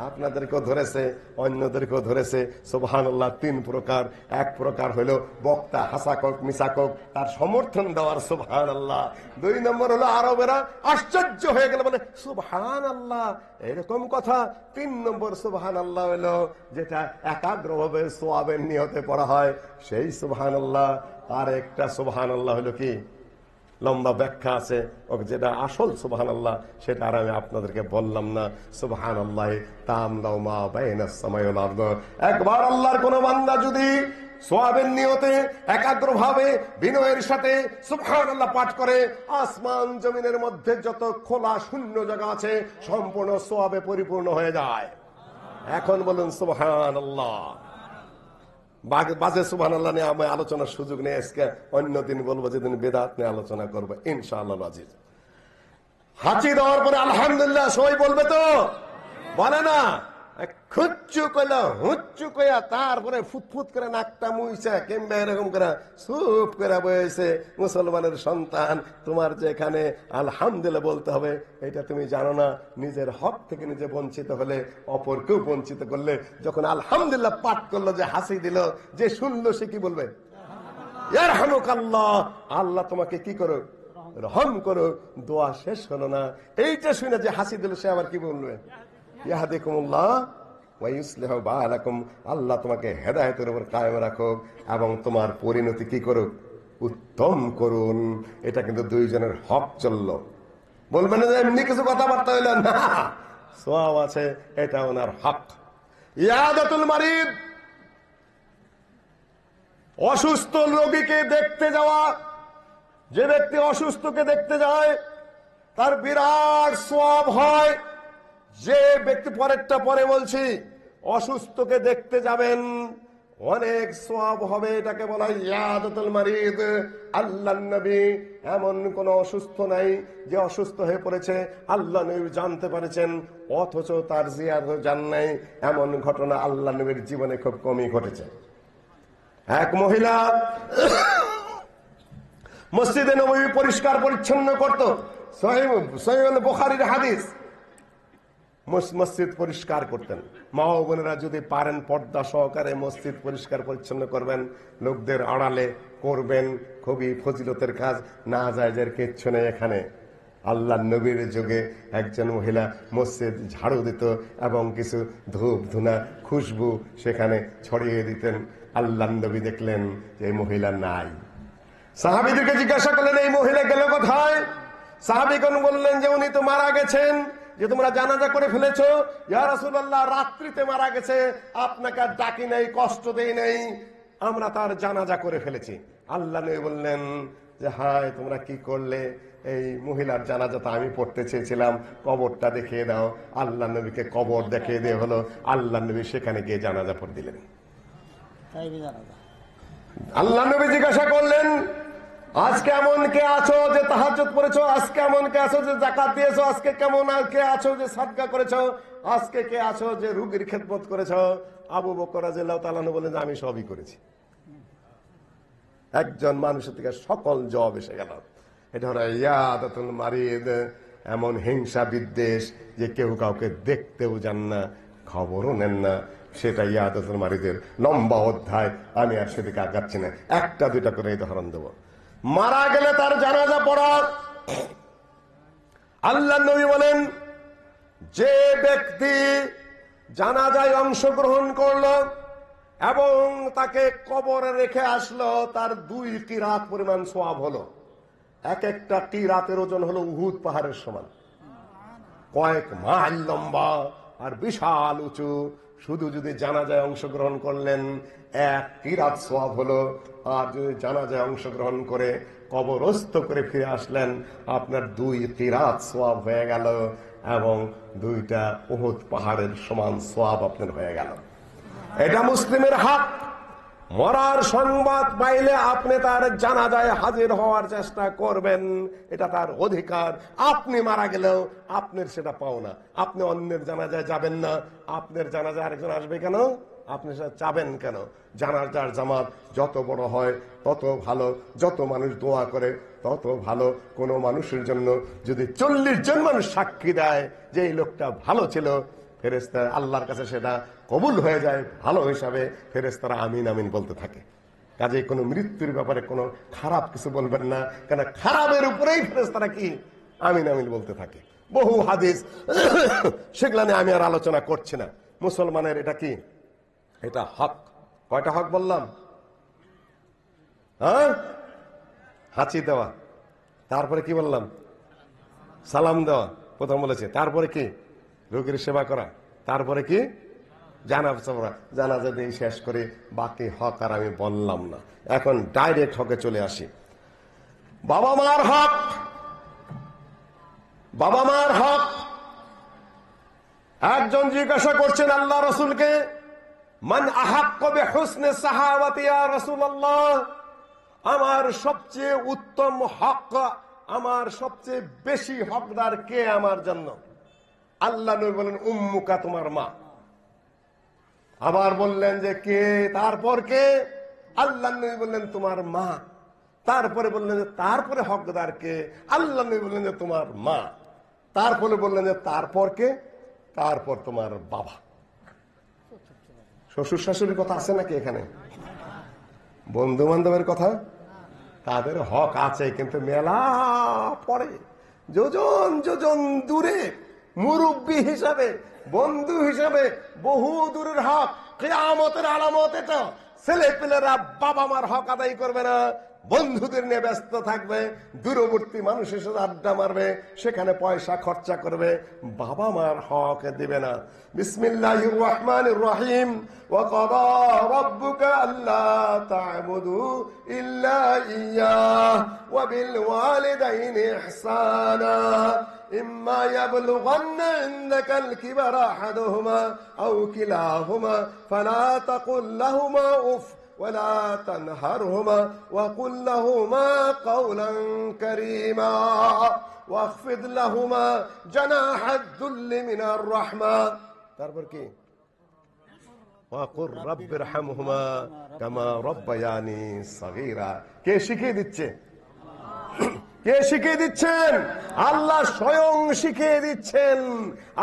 আপনাদেরকেও ধরেছে, অন্যদেরকেও ধরেছে। সুবহানাল্লাহ তিন প্রকার। এক প্রকার হলো বক্তা হাসাকক মিসাকক তার সমর্থন দেওয়ার সুবহানাল্লাহ। দুই নম্বর হলো আরবেরা আশ্চর্য হয়ে গেল বলে সুবহানাল্লাহ, এরকম কথা। তিন নম্বর সুবহানাল্লাহ হলো যেটা একাগ্রভাবে সোয়াবের নিয়তে পড়া হয়, সেই সুবহানাল্লাহ। আর একটা সুবহানাল্লাহ হলো কি, লম্বা ব্যাখ্যা আছে, যেটা আসল সুবহানাল্লাহ সেটা আর আমি আপনাদেরকে বললাম না। সুবহানাল্লাহ তামলাউ মা বাইনাস সামাই ওয়াল আরদ। একবার আল্লাহর কোন বান্দা যদি সোয়াবের নিয়তে একাগ্রভাবে বিনয়ের সাথে সুবহানাল্লাহ পাঠ করে, আসমান জমিনের মধ্যে যত খোলা শূন্য জায়গা আছে সম্পূর্ণ সোয়াবে পরিপূর্ণ হয়ে যায়। এখন বলুন সুবহানাল্লাহ। বাজে সুবহানাল্লাহ নিয়ে আমি আলোচনার সুযোগ নেই আজকে, অন্যদিন বলবো, যেদিন বেদাত নিয়ে আলোচনা করবো ইনশাআল্লাহ আজিজ। হাঁচি দেওয়ার পরে আলহামদুলিল্লাহ সবাই বলবে তো? বলে না? খুচ্চু কইলা হুচ্চু কইয়া তারপরে ফুটফুট করে নাকটা মুইছে কিংবা এরকম করে চুপ করে বয়েছে। মুসলমানের সন্তান, তোমার যে এখানে আলহামদুলিল্লাহ বলতে হবে এটা তুমি জানো না? নিজের হক থেকে নিজে বঞ্চিত হলে অপরকেও বঞ্চিত করলে, যখন আলহামদুলিল্লাহ পাঠ করলো, যে হাসি দিল, যে শুনলো, সে কি বলবে? ইয়ারহামুকাল্লাহ, আল্লাহ তোমাকে কি করো, রহম করো। দোয়া শেষ হলো না, এইটা শুনে যে হাসি দিল সে আবার কি বলবে? ইয়াহদিকুমুল্লাহ ওয়া ইউসলিহু বালাকুম, আল্লাহ তোমাকে হেদায়েতের উপর কায়েম রাখুক এবং তোমার পরিণতি কি করুক, উত্তম করুন। এটা কিন্তু দুইজনের হক চললো। বলবেন না এমনি কিছু কথাবার্তা হইল না, সওয়াব আছে, এটা ওনার হক। ইয়াদাতুল মারিদ, অসুস্থ রোগীকে দেখতে যাওয়া। যে ব্যক্তি অসুস্থকে দেখতে যায় তার বিরাট সওয়াব হয়। যে ব্যক্তি, পরেরটা পরে বলছি, অসুস্থকে দেখতে যাবেন অনেক সওয়াব হবে, এটাকে বলা হয় ইয়াদাতুল মারিদ। আল্লাহর নবী এমন কোন অসুস্থ নাই যে অসুস্থ হয়ে পড়েছে আল্লাহ নবী জানতে পারেছেন অথচ তার জিয়ারত জান নাই, এমন ঘটনা আল্লাহ নবীর জীবনে খুব কমই ঘটেছে। এক মহিলা মসজিদে নববী পরিষ্কার পরিচ্ছন্ন করত, সহিহ বুখারীর হাদিস। মসজিদ পরিষ্কার করতেন। মা ও বোনেরা যদি পারেন পর্দা সহকারে মসজিদ পরিষ্কার পরিচ্ছন্ন করবেন, লোকদের আড়ালে করবেন, খুবই ফজিলতের কাজ। না জায়েজের কিচ্ছু নেই এখানে। আল্লাহ নবীর যুগে একজন মহিলা মসজিদ ঝাড়ু দিত এবং কিছু ধূপ ধুনা খুশবু সেখানে ছড়িয়ে দিতেন। আল্লাহ নবী দেখলেন যে এই মহিলা নাই। সাহাবীদেরকে জিজ্ঞাসা করলেন এই মহিলা গেল কোথায়? সাহাবীগণ বললেন যে উনি তো মারা গেছেন, যে তোমরা জানাজা করে ফেলেছো। ইয়া রাসূলুল্লাহ, রাত্রিতে মারা গেছে, আপনাকে আর ডাকি নাই, কষ্ট দেই নাই, আমরা তার জানাজা করে ফেলেছি। আল্লাহ নবী বললেন যে হায় তোমরা কি করলে, এই মহিলার জানাজা তো আমি পড়তে চেয়েছিলাম, কবরটা দেখিয়ে দাও। আল্লাহ নবীকে কবর দেখিয়ে দেওয়া হলো। আল্লাহ নবী সেখানে গিয়ে জানাজা পড়ে দিলেন। আল্লাহ নবী জিজ্ঞাসা করলেন আজকে এমন কে আছো যে তাহাজ্জুদ পড়েছো, আজকে এমন কে আছো যে যাকাত দিয়েছো, আজকে কেমন কে আছো যে সাদকা করেছো, আজকে কে আছো যে রোগীর খেদমত করেছো? আবু বকর রাদিয়াল্লাহু তাআলা আনহু বলেন আমি সবই করেছি। একজন মানুষের থেকে সকল জবাব এসে গেল। এটা হলো ইয়াদাতুল মারিদ। এমন হিংসা বিদ্বেষ যে কেউ কাউকে দেখতেও যান না, খবরও নেন না, সেটা ইয়াদাতুল মারিদের লম্বা অধ্যায়। আমি আর সেদিকে আগাচ্ছি না, একটা দুইটা করে উদাহরণ দেব। মারা গেলে তার জানাজা পড়া। আল্লাহ নবী বলেন যে ব্যক্তি জানাজায় অংশগ্রহণ করলো এবং তাকে কবরে রেখে আসলো, তার 2 কিরাত পরিমাণ সওয়াব হলো। এক একটা কিরাতের ওজন হলো উহুদ পাহাড়ের সমান, কয়েক মাইল লম্বা আর বিশাল উঁচু। শুধু যদি জানাজায় অংশগ্রহণ করলেন 1 কিরাত সওয়াব হলো, আর যদি জানাজায় অংশগ্রহণ করে কবরস্থ করে ফিরে আসলেন আপনার 2 কিরাত সওয়াব হয়ে গেল এবং 2টা উহুদ পাহাড়ের সমান সওয়াব আপনার হয়ে গেল। এটা মুসলিমের হক। মরার সংবাদ পাইলে আপনি তার জানাজায় হাজির হওয়ার চেষ্টা করবেন, এটা তার অধিকার। আপনি মারা গেলেও আপনার সেটা পাও না। আপনি অন্যের জানাজায় যাবেন না, আপনার জানাজায় আরেকজন আসবে কেন? আপনি সেটা চাবেন কেন? জানাজার জামাত যত বড় হয় তত ভালো, যত মানুষ দোয়া করে তত ভালো। কোনো মানুষের জন্য যদি 40 জন মানুষ সাক্ষী দেয় যে এই লোকটা ভালো ছিল, ফেরেশতা আল্লাহর কাছে সেটা কবুল হয়ে যায় ভালো হিসাবে। ফেরেশতারা আমিন আমিন বলতে থাকে। কাজে কোনো মৃত্যুর ব্যাপারে কোনো খারাপ কিছু বলবেন না, কেন খারাপের উপরেই ফেরেশতারা কি আমিন আমিন বলতে থাকে। বহু হাদিস, সেগুলা নিয়ে আমি আর আলোচনা করছি না। মুসলমানের এটা কি? এটা হক। কয়টা হক বললাম? হ্যাঁ, হাঁচি দেওয়া, তারপরে কি বললাম? সালাম দেওয়া প্রথম বলেছে, তারপরে কি? রোগীর সেবা করা, তারপরে কি? জানাজা দিয়ে শেষ করে বাকি হক আর আমি বললাম না। এখন ডাইরেক্ট হকে চলে আসি। বাবা মার হক। বাবা মার হক। একজন জিজ্ঞাসা করছেন আল্লাহ রসুলকে, মান আহাক্কু বিহুসনি সাহাবাতি ইয়া রাসূলুল্লাহ, আমার সবচেয়ে উত্তম হক, আমার সবচেয়ে বেশি হকদার কে আমার জন্য? আল্লাহ নবী বলেন, উম্মুকা, তোমার মা। আবার বললেন যে কে? তারপর কে? আল্লাহ নবী বললেন তোমার মা। তারপরে বললেন যে তারপরে হকদার কে? আল্লাহ নবী বললেন যে তোমার মা। তারপরে বললেন যে তারপর কে? তারপর তোমার বাবা। শ্বশুর শাশুড়ির কথা আছে নাকি এখানে? বন্ধু বান্ধবের কথা? তাদের হক আছে, কিন্তু মেলা পরে, যোজন যোজন দূরে, মুরব্বী হিসাবে, বন্ধু হিসাবে বহু দূরের হক। কিয়ামতের আলামত এটা। ছেলে পেলেরা বাবা মার হক আদায় করবে না, বন্ধুদের নিয়ে ব্যস্ত থাকবে, দূরবর্তী মানুষের সাথে আড্ডা মারবে, সেখানে পয়সা খরচা করবে, বাবা মার হক দিবে না। বিসমিল্লাহির রহমানির রহিম। ওয়া ক্বাদা রাব্বুকা আল্লা তা'বুদু ইল্লা ইয়্যাহ ওয়া বিল ওয়ালিদাইনি ইহসানা إما يبلغن عندك الكبر أحدهما أو كلاهما فلا تقل لهما أف ولا تنهرهما وقل لهما قولا كريما واخفض لهما جناح الذل من الرحمة তারপর কি? وقل رب ارحمهما كما ربياني صغيرا। কে শিখিয়ে দিচ্ছে? কে শিখিয়ে দিচ্ছেন? আল্লাহ স্বয়ং শিখিয়ে দিচ্ছেন,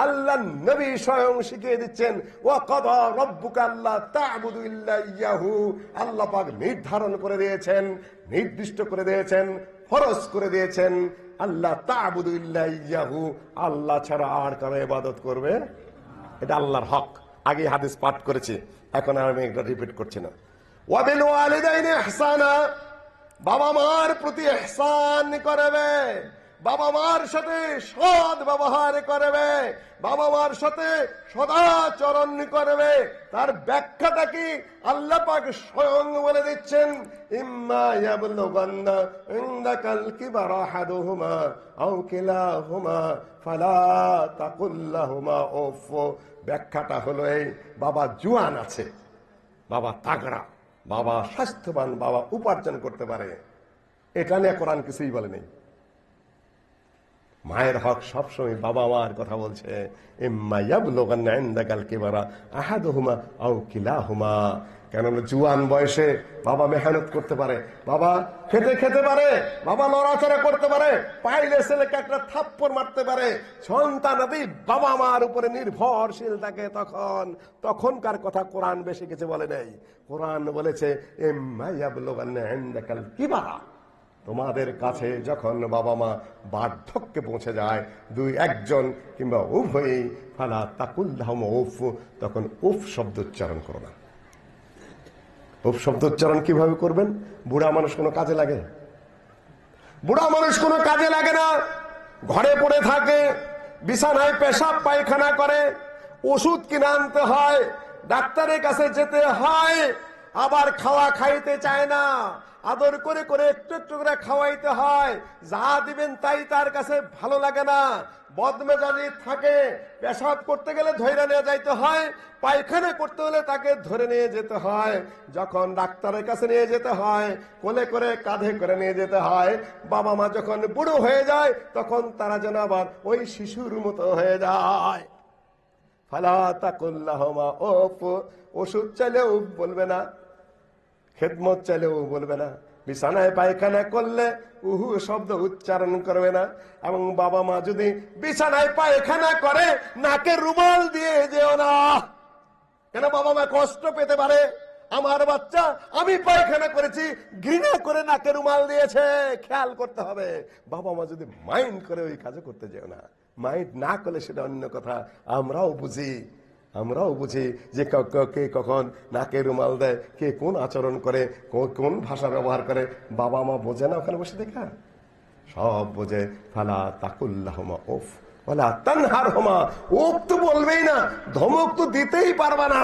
আল্লাহ নবী স্বয়ং শিখিয়ে দিচ্ছেন। ওয়া ক্বাদা রাব্বুকা আল্লা তা'বুদু ইল্লা ইয়াহু, আল্লাহ পাক নির্ধারণ করে দিয়েছেন, নির্দিষ্ট করে দিয়েছেন, ফরজ করে দিয়েছেন, আল্লাহ তা'বুদু ইল্লা ইয়াহু, আল্লাহ ছাড়া আর কারো ইবাদত করবে। এটা আল্লাহর হক। আগে হাদিস পাঠ করেছি, এখন আর আমি এটা রিপিট করছি না। ওয়া বিল ওয়ালিদাইনি ইহসানা, বাবা মার প্রতি ইহসান করবে, বাবা মার সাথে সৎ ব্যবহার করবে, বাবা মার সাথে সদাচরণ করবে। তার ব্যাখ্যাটা কি? আল্লাহ পাক স্বয়ং বলে দিচ্ছেন, ইম্মা ইয়াবলুগান্না ইনদাকাল কিবারা আহাদুহুমা আও কিলাহুমা ফালা তাকুল লাহুমা উফ। ব্যাখ্যাটা হলো এই, বাবা জুয়ান আছে, বাবা তাগড়া, বাবা স্বাস্থ্যবান, বাবা উপার্জন করতে পারে, এটা নিয়ে কোরআন কিছুই বলে নেই। মায়ের হক সবসময় বাবা মার কথা বলছে। ইম্মা ইয়াবলুগান্না ইনদাকাল কিবারা আহাদুহুমা আও কিলাহুমা। কেননা জুয়ান বয়সে বাবা মেহনত করতে পারে, বাবা খেতে পারে, বাবা লড়াচড়া করতে পারে, পাইলে ছেলেকে একটা থাপ্পড় মারতে পারে। সন্তানাদি বাবা মার উপরে নির্ভরশীল থাকে। তখনকার কথা কোরআন বেশি কিছু বলে নেই। কোরআন বলেছে ইম্মা ইয়াবলুগান্না ইনদাকাল কিবারা, তোমাদের কাছে যখন বাবা মা বার্ধক্যে পৌঁছে যায়, একজন কিংবা উভয়ই, ফালা তাকুল লাহুমা উফ, তখন উফ শব্দ উচ্চারণ করো না। উফ শব্দ উচ্চারণ কিভাবে করবেন? বুড়া মানুষ কোনো কাজে লাগে? বুড়া মানুষ কোনো কাজে লাগে না। ঘরে পড়ে থাকে, বিছানায় পেশাব পায়খানা করে, ওষুধ কিনে আনতে হয়, ডাক্তারের কাছে যেতে হয়, আবার খাওয়া খাইতে চায় না, আদর করে করে একটু একটু করে খাওয়াইতে হয়, যা দিবেন তাই তার কাছে ভালো লাগে না, বদমেজাজি থাকে, পেশাব করতে গেলে ধরে নিয়ে যাইতে হয়, পায়খানা করতে হলে তাকে ধরে নিয়ে যেতে হয়, যখন ডাক্তারের কাছে নিয়ে যেতে হয় কোলে করে কাঁধে করে নিয়ে যেতে হয়। বাবা মা যখন বুড়ো হয়ে যায় তখন তারা যেন আবার ওই শিশুর মতো হয়ে যায়। ফালা তাকুল্লাহুমা উফ, ওষুধ চাইলেও বলবে না, খেদমত চাইলেও বলবে না, বিছানায় পায়খানা করলে উহু শব্দ উচ্চারণ করবে না। এবং বাবা মা যদি বিছানায় পায়খানা করে নাকে রুমাল দিয়ে যেও না, কেন বাবা মা কষ্ট পেতে পারে। আমার বাচ্চা আমি পায়খানা করেছি ঘৃণা করে নাকে রুমাল দিয়েছে, খেয়াল করতে হবে। বাবা মা যদি মাইন্ড করে ওই কাজও করতে যেও না, মাইন্ড না করলে সেটা অন্য কথা। আমরাও বুঝি যে কে কখন নাকে রুমাল দেয়, কে কোন আচরণ করে, কোন ভাষা ব্যবহার করে। বাবা মা বোঝে না ওখানে বসে দেখা, সব বোঝে। ফালা তাকুল্লাহুমা উফ ওয়ালা তানহারহুমা, উফ তো বলবেই না, ধমক তো দিতেই পারবা না,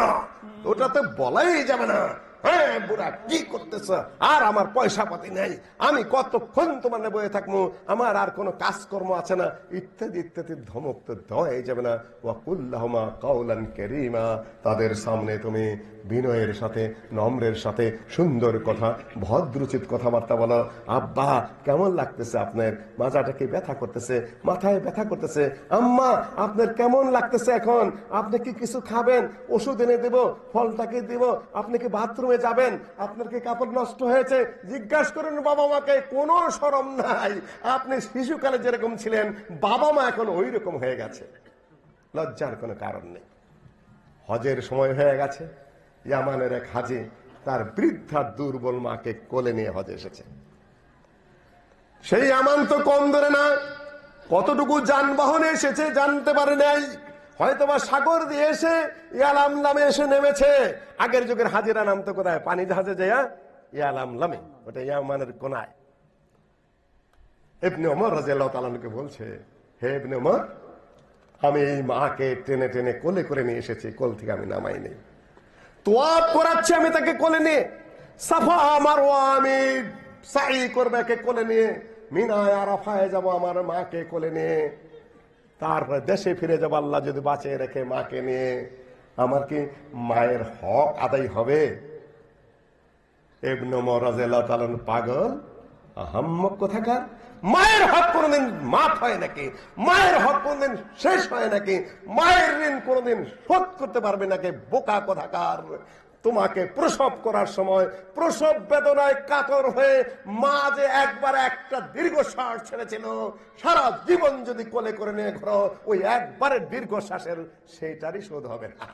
ওটাতে বলাই যাবে না। হ্যাঁ বুড়া কি করতেছ, আর আমার পয়সা পাতি নাই, আমি কতক্ষণ তোমার বয়ে থাকবো, আমার আর কোনো কাজকর্ম আছে না, ইত্যাদি ইত্যাদি ধমক তো দেওয়াই যাবে না। ওয়াকুল্লাহুমা কাওলান কারীমা, তাদের সামনে তুমি বিনয়ের সাথে নম্রের সাথে সুন্দর কথা, ভদ্রোচিত কথাবার্তা বলো। আব্বা কেমন লাগতেছে আপনার, মাজাটা কি ব্যথা করতেছে, মাথায় ব্যথা করতেছে, আম্মা আপনার কেমন লাগতেছে এখন, আপনি কি কিছু খাবেন, ওষুধ এনে দেব, ফলটাকে দিব, আপনি কি বাথরুমে যাবেন, আপনার কি কাপড় নষ্ট হয়েছে, জিজ্ঞাসা করুন বাবা মাকে, কোনো শরম নাই। আপনি শিশুকালে যেরকম ছিলেন বাবা মা এখন ওই রকম হয়ে গেছে, লজ্জার কোনো কারণ নেই। হজের সময় হয়ে গেছে, ইয়ামানের এক হাজি তার বৃদ্ধা দুর্বল মাকে কোলে নিয়ে হজে এসেছে। সেই ইয়ামান তো কম ধরে না, কতটুকু যানবাহনে এসেছে জানতে পারে নাই, হয়তোবা সাগর দিয়ে এসে ইয়ালামলামে এসে নেমেছে। আগের যুগের হাজিরা নামতো কোথায়, পানি জাহাজে যায় ইয়ালামলামে, ওটা ইয়ামানের কোনায়। ইবনে ওমর রাদিয়াল্লাহু তাআলা আনহু বলছে, হে ইবনে ওমর, আমি এই মাকে টেনে টেনে কোলে করে নিয়ে এসেছি, কোল থেকে আমি নামাই নেই, তোয়াব করাচ্ছি আমি তাকে কোলে নিয়ে, সাফা মারওয়া আমি সাই করবে একে কোলে নিয়ে, মিনায় আরাফায় যাব আমার মাকে কোলে নিয়ে, তারপরে দেশে ফিরে যাবো আল্লাহ যদি বাঁচিয়ে রেখে মাকে নিয়ে। আমার কি মায়ের হক আদায় হবে? ইবনে ওমর রাদিয়াল্লাহু তাআলা পাগল, আহাম্মক কোথাকার। মায়ের হক কোনদিন মাফ হয় নাকি? মায়ের হক কোনদিন শেষ হয় নাকি? মায়ের ঋণ কোনদিন শোধ করতে পারবে নাকি? বোকা কোথাকার। তোমাকে প্রসব করার সময় প্রসব বেদনায় কাতর হয়ে মা যে একবার একটা দীর্ঘশ্বাস ছেড়েছিল, সারা জীবন যদি কোলে করে নিয়ে ঘোরো, ওই একবারের দীর্ঘশ্বাসের সেইটারই শোধ হবে না।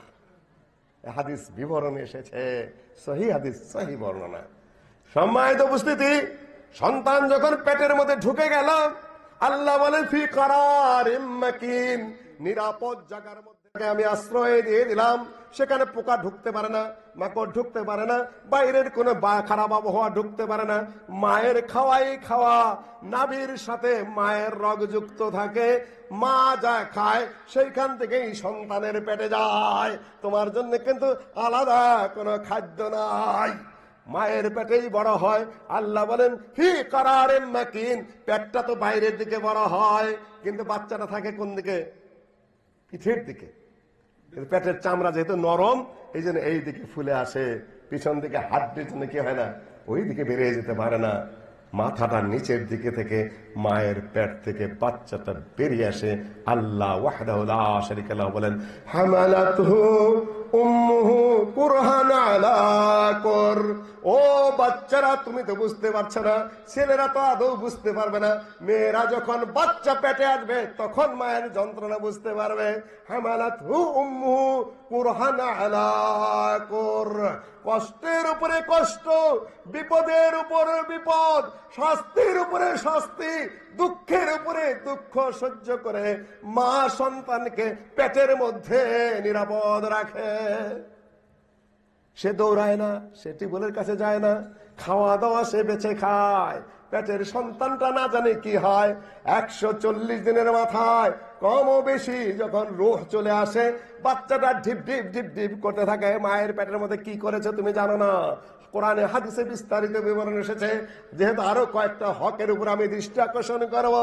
হাদিস বিবরণে এসেছে, সহি হাদিস, সহি বর্ণনা। সম্মানিত উপস্থিতি, সন্তান যখন পেটের মধ্যে ঢুকে গেল, আল্লাহ বলেন ফি কারারিম মাকিন, নিরাপদ জায়গার মধ্যে আমি আশ্রয় দিয়ে দিলাম, সেখানে পোকা ঢুকতে পারে না, মাকড় ঢুকতে পারে না, বাইরের কোনো খারাপ আবহাওয়া ঢুকতে পারে না। মায়ের খাওয়াই খাওয়া, নাভির সাথে মায়ের রগ যুক্ত থাকে, মা যা খায় সেইখান থেকেই সন্তানের পেটে যায়। তোমার জন্য কিন্তু আলাদা কোনো খাদ্য নাই, মায়ের পেটেই বড় হয়। আল্লাহ বলেন ফি কারারিম মাকিন, পেটটা তো বাইরের দিকে বড় হয়, কিন্তু বাচ্চাটা থাকে কোন দিকে? পিঠের দিকে। পেটের চামড়া যেহেতু নরম, এই জন্য এই দিকে ফুলে আসে, পিছন দিকে হাড্ডির জন্য কি হয় না, ওই দিকে বেরিয়ে যেতে পারে না। মাথাটা নিচের দিকে থেকে মায়ের পেট থেকে বাচ্চাটা বেরিয়ে আসে। আল্লাহ ওয়াহদাহু লা শারীকা লাহু বলেন হামালাতহু উম্মুহু কুরহান আলা কুর। ও বাচ্চারা, তুমি তো বুঝতে পারছো না, ছেলেরা তো আদৌ বুঝতে পারবে না, মেয়েরা যখন বাচ্চা পেটে আসবে তখন মায়ের যন্ত্রণা বুঝতে পারবে। হামালাতহু উম্মুহু কুরহান আলা কুর, কষ্টের উপরে কষ্ট, বিপদের উপরে বিপদ, শাস্তির উপরে শাস্তি, দুঃখের উপরে দুঃখ সহ্য করে মা সন্তানকে পেটের মধ্যে নিরাপদ রাখে। সে দৌড়ায় না, সে টিউবওয়েলের কাছে যায় না, খাওয়া দাওয়া সে বেঁচে খায়। পেটের সন্তানটা না জানে কি হয়, 140 দিনের মাথায় কম ও বেশি যখন রূহ চলে আসে, বাচ্চাটা ঢিপ ঢিপ ঢিপ ঢিপ করতে থাকে। মায়ের পেটের মধ্যে কি করেছে তুমি জানো না। কোরআনে হাদিসে বিস্তারিত বিবরণ এসেছে। যেহেতু আরো কয়েকটা হকের উপর আমি দৃষ্টি আকর্ষণ করব,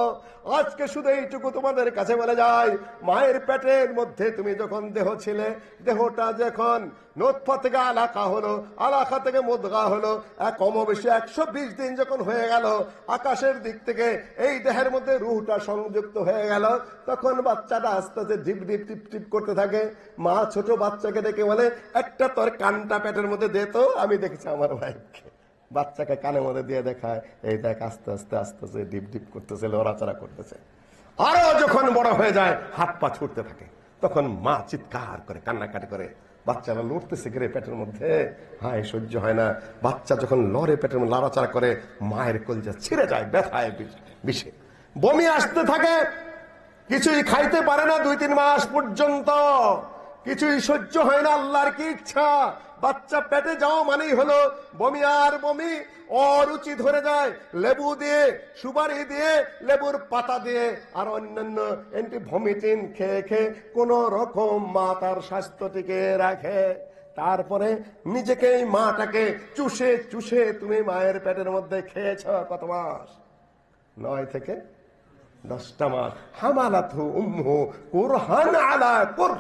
আজকে শুধু এইটুকু তোমাদের কাছে বলে যাই, মায়ের পেটের মধ্যে তুমি যখন দেহ ছিলে, দেহটা যখন নোৎফা থেকে আলাকা হলো, আলাকা থেকে মুদগা হলো, কম বেশি 120 দিন যখন হয়ে গেল, আকাশের দিক থেকে এই দেহের মধ্যে রুহটা সংযুক্ত হয়ে গেল, তখন বাচ্চাটা আস্তে আস্তে ঢিপ ঢিপ টিপ টিপ করতে থাকে। মা ছোট বাচ্চাকে ডেকে বলে, একটা তোর কানটা পেটের মধ্যে দে তো। আমি দেখেছি আমার ভাইকে বাচ্চাকে কানের মধ্যে দিয়ে দেখায়, এই দেখ আস্তে আস্তে আস্তে আস্তে ডিপ ডিপ করতেছে, লড়াচড়া করতেছে। আরো যখন বড় হয়ে যায়, হাত পা ছুটতে থাকে, তখন মা চিৎকার করে কান্নাকাটি করে। বাচ্চারা লড়তেছে গেলে পেটের মধ্যে, হায় সহ্য হয় না। বাচ্চা যখন লড়ে পেটের মধ্যে লড়াচড়া করে, মায়ের কলজা ছিঁড়ে যায় ব্যথায় বিষে, বমি আসতে থাকে, কিছুই খাইতে পারে না 2-3 মাস পর্যন্ত, কিছুই সহ্য হয় না। আল্লাহর কি ইচ্ছা, বাচ্চা পেটে যাও মানেই হলো বমি আর বমি, অরুচি ধরে যায়। লেবু দিয়ে, সুপারি দিয়ে, লেবুর পাতা দিয়ে আর অন্যান্য অ্যান্টিভমিটিন খেয়ে খেয়ে কোন রকম মা তার স্বাস্থ্য টিকে রাখে। তারপরে নিজেকে, এই মাটাকে চুষে চুষে তুমি মায়ের পেটের মধ্যে খেয়েছ কত মাস? 9 থেকে 10টা মাস। হামালাতহু উম্মুহু কুরহান আলা কুর।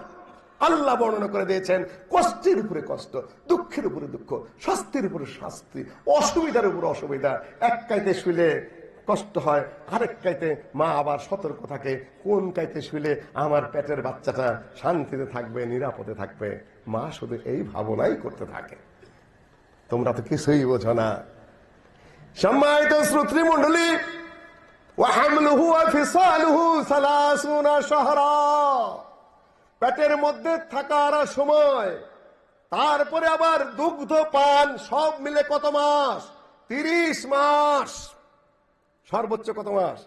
আল্লাহ বর্ণনা করে দিয়েছেন কষ্টের উপরে কষ্ট, দুঃখের উপরে দুঃখ, শাস্তির উপরে শাস্তি, অসুবিধার উপরে অসুবিধা। এক কাইতে শুলে কষ্ট হয়, আরেক কাইতে মা আবার সতর্ক থাকে, কোন কাইতে শুলে আমার পেটের বাচ্চাটা শান্তিতে থাকবে, নিরাপদে থাকবে। মা শুধু এই ভাবনাই করতে থাকে। তোমরা তো কিছুই বোঝো না। সম্মানিত শ্রোতৃমণ্ডলী, وحمله وفصاله 30 شهرا, পেটের মধ্যে থাকার সময়, তারপরে আবার দুগ্ধ পান, সব মিলে কত মাস? 30 মাস। সর্বোচ্চ কত মাস?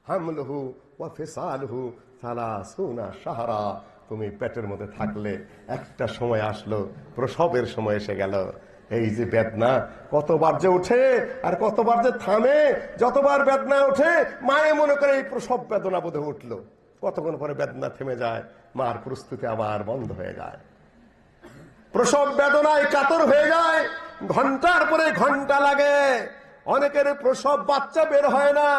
হামলুহু ওয়া ফিসালুহু 30 শাহরা। তুমি পেটের মধ্যে থাকলে, একটা সময় আসলো, প্রসবের সময় এসে গেল। এই যে বেদনা কতবার যে উঠে আর কতবার যে থামে, যতবার বেদনা উঠে মায়ে মনে করে এই প্রসব বেদনা বোধে উঠলো, কতক্ষণ পরে বেদনা থেমে যায়, মার প্রস্তুতি আবার বন্ধ হয়ে যায়, প্রসব বেদনায় কাতর হয়ে যায়, ঘন্টার পরে ঘন্টা লাগে। অনেকের প্রসব বাচ্চা বের হয় না,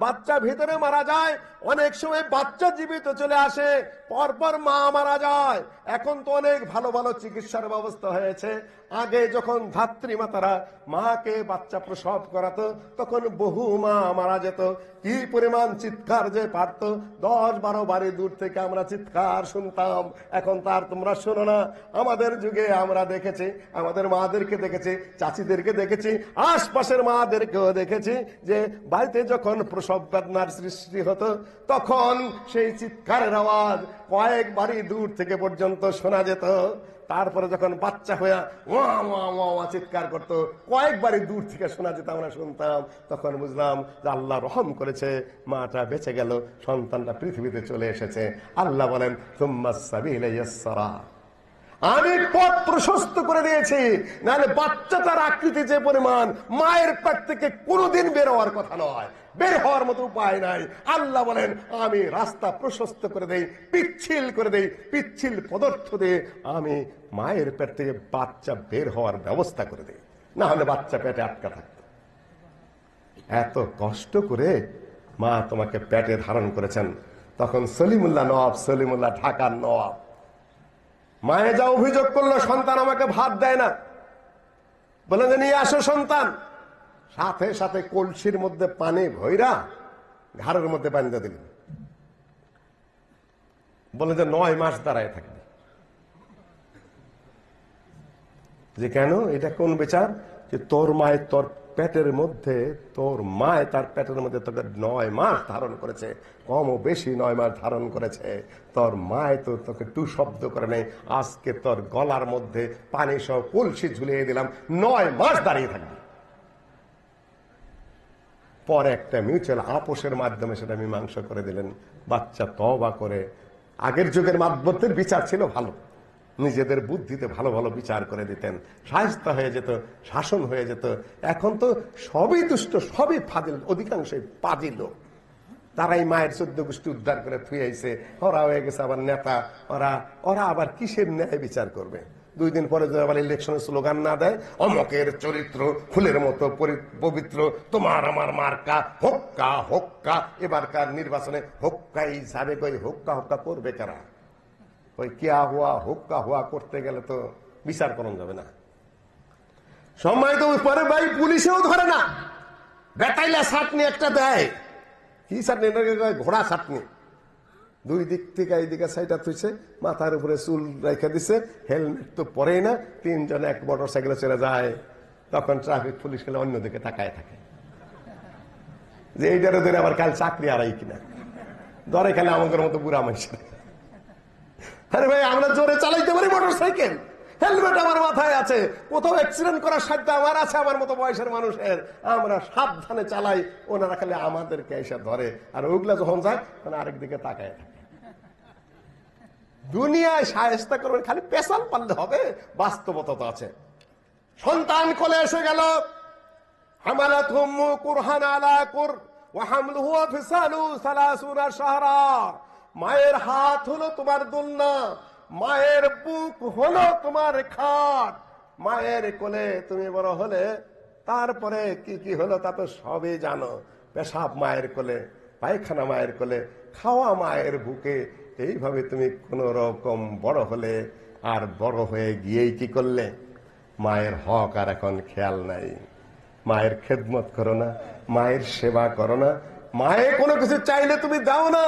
বাচ্চা ভিতরে মারা যায়, অনেক সময় বাচ্চা জীবিত চলে আসে, পরপর মা মারা যায়। এখন তো অনেক ভালো ভালো চিকিৎসার ব্যবস্থা হয়েছে। আগে যখন ধাত্রী মাতারা মাকে বাচ্চা প্রসব করাতো, তখন বহু মা মারা যেত। কি পরিমাণ চিৎকার যে পারত, 10-12 বাড়ি দূর থেকে আমরা চিৎকার শুনতাম। এখন তার তোমরা শোনো না। আমাদের যুগে আমরা দেখেছি, আমাদের মাদেরকে দেখেছি, চাচিদেরকে দেখেছি, আশপাশের মাদেরকেও দেখেছি, যে বাড়িতে যখন প্রসব বেদনার সৃষ্টি হতো, তখন সেই চিৎকারের আওয়াজ কয়েক বাড়ি দূর থেকে পর্যন্ত শোনা যেত। তারপরে যখন বাচ্চা হয়ে ওয়া ওয়া ওয়া ওয়া চিৎকার করতো, কয়েকবারই দূর থেকে শোনা যেত, আমরা শুনতাম। তখন বুঝলাম যে আল্লাহ রহম করেছে, মাটা বেঁচে গেল, সন্তানটা পৃথিবীতে চলে এসেছে। আল্লাহ বলেন সুম্মাস সাবিলা ইয়াসসারা, আমি পথ প্রশস্ত করে দিয়েছি। নাহলে বাচ্চাটার আকৃতি যে পরিমাণ, মায়ের পেট থেকে কোনোদিন বের হওয়ার কথা নয়, বের হওয়ার মতো উপায় নাই। আল্লাহ বলেন আমি রাস্তা প্রশস্ত করে দেই, পিচ্ছিল করে দেই, পিচ্ছিল পদার্থ দিয়ে আমি মায়ের পেট থেকে বাচ্চা বের হওয়ার ব্যবস্থা করে দেই, না হলে বাচ্চা পেটে আটকা থাকতো। এত কষ্ট করে মা তোমাকে পেটে ধারণ করেছেন। তখন সলিমুল্লাহ নওয়াব, সলিমুল্লাহ ঢাকার নওয়াব, মায়ে যা অভিযোগ করলো সন্তান আমাকে ভাত দেয় না, বলে যে নিয়ে আসো সন্তান। সাথে সাথে কলসির মধ্যে পানি ভৈরা ঘাড়ের মধ্যে বান্ধে দিলেন, বলে যে 9 মাস দাঁড়ায় থাকবে। যে কেন? এটা কোন বিচার? যে তোর মায়ের, তোর পেটের মধ্যে, তোর মায় তার পেটের মধ্যে তোকে 9 মাস ধারণ করেছে, কম ও বেশি 9 মাস ধারণ করেছে। তোর মায় তো তোকে টু শব্দ করে নেই, আজকে তোর গলার মধ্যে পানি সহ কলসি ঝুলিয়ে দিলাম, 9 মাস দাঁড়িয়ে থাকবে। পরে একটা মিউচুয়াল আপোষের মাধ্যমে সেটা মীমাংসা করে দিলেন। বাচ্চা তওবা করে, আগের যুগের মাধ্যমের বিচার ছিল ভালো, নিজেদের বুদ্ধিতে ভালো ভালো বিচার করে দিতেন, শায়েস্তা হয়ে যেত, শাসন হয়ে যেত। এখন তো সবই দুষ্ট, সবই ফাজিল, অধিকাংশই পাজিল। তারাই মায়ের 14 গোষ্ঠী উদ্ধার করে থুয়েছে, ওরা হয়ে গেছে আবার নেতা। ওরা আবার কিসের ন্যায় বিচার করবে? 2 দিন পরে যদি আবার ইলেকশনের স্লোগান না দেয়, অমকের চরিত্র ফুলের মতো পবিত্র, তোমার আমার মার্কা হোক্কা হোক্কা, এবারকার নির্বাচনে হোক্কাই যাবে, কই হোক্কা হোক্কা করবে কারা? ওই কিয়া হুয়া হোক্কা হুয়া করতে গেলে তো বিচার করা যাবে না। সময় তো পরে ভাই পুলিশেও ধরে না, বেটাইলা চাটনি একটা দেয়, কি চাটনি? ঘোড়া চাটনি। 2 দিক থেকে এইদিকে সাইডা তুইছে, মাথার উপরে চুল রেখে দিছে, হেলমেট তো পরেই না, 3 জন এক মোটর সাইকেলে চলে যায়। তখন ট্রাফিক পুলিশ গেলে অন্যদিকে তাকায় থাকে যে এইটারে ধরে আবার কাল চাকরি আড়াই কিনা ধরে খেলে আমাদের মতো বুড়া মানুষ। আরে ভাই, আমরা জোরে চালাইতে পারি মোটর সাইকেল, হেলমেট আমার মাথায় আছে, কোথাও অ্যাক্সিডেন্ট করার সাধ্য আমার আছে, আমার মতো বয়সের মানুষের। আমরা সাবধানে চালাই, ওনারা খালি আমাদেরকে এসে ধরে, আর ওইগুলা যখন যায় তখন আরেক দিকে তাকায় থাকে। দুনিয়ায় শায়েস্তা করবেন, খালি পেশাল পারলে হবে? বাস্তবতা তো আছে। সন্তান কোলে এসে গেল, হামালাত উম্মু কুরহান আলা কুর ওয়া হামলুহু ওয়া ফিসালু 30 শাহরা। মায়ের হাত হলো তোমার দোলনা, মায়ের বুক হলো তোমার খাট, মায়ের কোলে তুমি বড় হলে তারপরে কি কি হলো তা তো সবই জানো। পেশাব মায়ের কোলে, পায়খানা মায়ের কোলে, খাওয়া মায়ের বুকে। এইভাবে তুমি কোন রকম বড় হলে, আর বড় হয়ে গিয়েই কি করলে? মায়ের হক আর এখন খেয়াল নাই। মায়ের খেদমত করো না, মায়ের সেবা করো না, মায়ে কোনো কিছু চাইলে তুমি দাও না।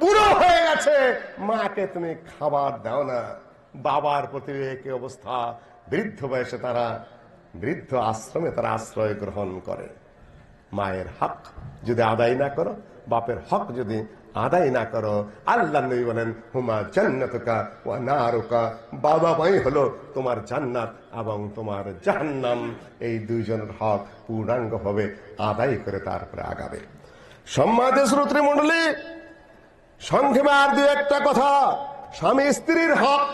বুড়ো হয়ে গেছে, মাকে তুমি খাবার দাও না। বাবার প্রতি একই অবস্থা, বৃদ্ধ বয়সে তারা বৃদ্ধ আশ্রমে তারা আশ্রয় গ্রহণ করে। মায়ের হক যদি আদায় না করো, বাপের হক যদি আদায় না করো, আল্লাহ নবী বলেন হুমা জান্নাতুকা ওয়া নারুকা, বাবা মাই হলো তোমার জান্নাত এবং তোমার জাহান্নাম। এই 2 জনের হক পূর্ণাঙ্গ ভাবে আদায় করে তারপরে আগাবে। সম্মানিত শ্রোতৃ মণ্ডলী, সংক্ষেপে আর 2-1টা কথা। স্বামী স্ত্রীর হক।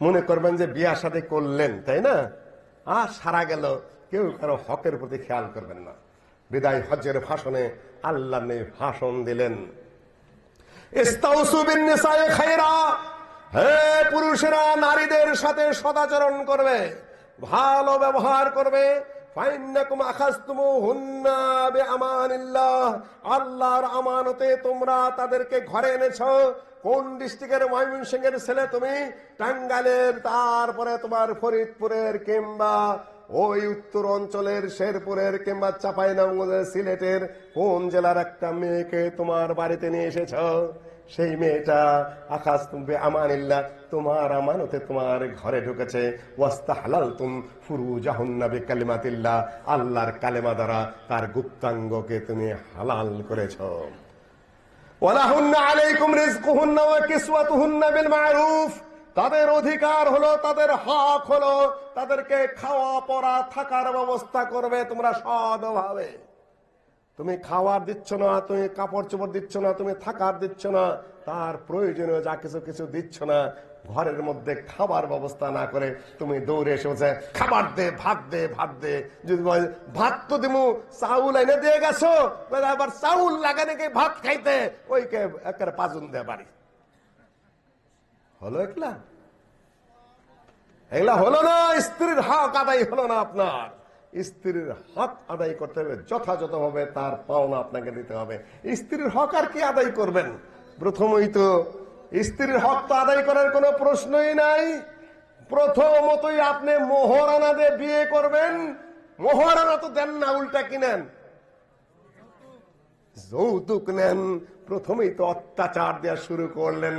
মনে করবেন যে বিয়া শাদী করলেন, তাই না, আর সারা গেল, কেউ কারো হকের প্রতি খেয়াল করবেন না। বিদায় হজ্জের ভাষণে আল্লাহ ভাষণ দিলেন, ইস্তাউসু বিন নিসায়ে খায়রা, হে পুরুষেরা নারীদের সাথে সদাচরণ করবে, ভালো ব্যবহার করবে। ফাইন্নাকুম আখাযতুমুহুন্না বিআমানিল্লাহ, আল্লাহর আমানতে তোমরা তাদেরকে ঘরে এনেছো। কোন ডিস্ট্রিক্টের? ময়মনসিংহের ছেলে তুমি, টাঙ্গাইলের, তারপরে তোমার ফরিদপুরের, কিংবা ওই উত্তর অঞ্চলের শেরপুরের, কিংবা চাঁপাইনবাবগঞ্জের, সিলেটের কোন জেলার একটা মেয়েকে তোমার বাড়িতে নিয়ে এসেছ। সেই মেয়েটা আখাযতুম বিআমানিল্লাহ, তোমার আমানতে তোমার ঘরে ঢুকেছে। ওয়াস্তাহলালতুম ফুরুজাহুন্না বিকালিমাতিল্লাহ, আল্লাহর কালেমা দ্বারা তার গুপ্তাঙ্গকে তুমি হালাল করেছো। ওয়ালাহুন্না আলাইকুম রিজকুহুন্না ওয়া কিসওয়াতুহুন্না বিল মা'রুফ, তাদের অধিকার হলো, তাদের হক হলো, তাদেরকে খাওয়া পরা থাকার ব্যবস্থা করবে তোমরা সৎভাবে। তুমি খাওয়ার দিচ্ছ না, তুমি কাপড় চোপড় দিচ্ছ না, তুমি থাকার দিচ্ছ না, তার প্রয়োজনীয় যা কিছু কিছু দিচ্ছ না, ঘরের মধ্যে খাবার ব্যবস্থা না করে তুমি দৌড়ে এসে বলছে খাবার দে, ভাত দে, ভাত দে। যদি ভাত তো দিমু, চাউল এনে দিয়ে গেছো, আবার চাউল লাগে নাকি ভাত খাইতে, ওইকে একেবারে পাজুন দে বাড়ি। হলো এগুলা? এগুলা হলো না। স্ত্রীর হক আদায় হলো না আপনার। স্ত্রীর হক আদায় করতে হবে যথাযথভাবে, তার পাওনা আপনাকে দিতে হবে। স্ত্রীর হক আর কি আদায় করবেন? প্রথমই তো স্ত্রীর হক তো আদায় করার কোনো প্রশ্নই নাই। প্রথমতই আপনি মোহরানা দিয়ে বিয়ে করবেন। মোহরানা তো দেন না, উল্টা কিনেন, যৌতুক নেন। প্রথমেই তো অত্যাচার দেওয়া শুরু করলেন,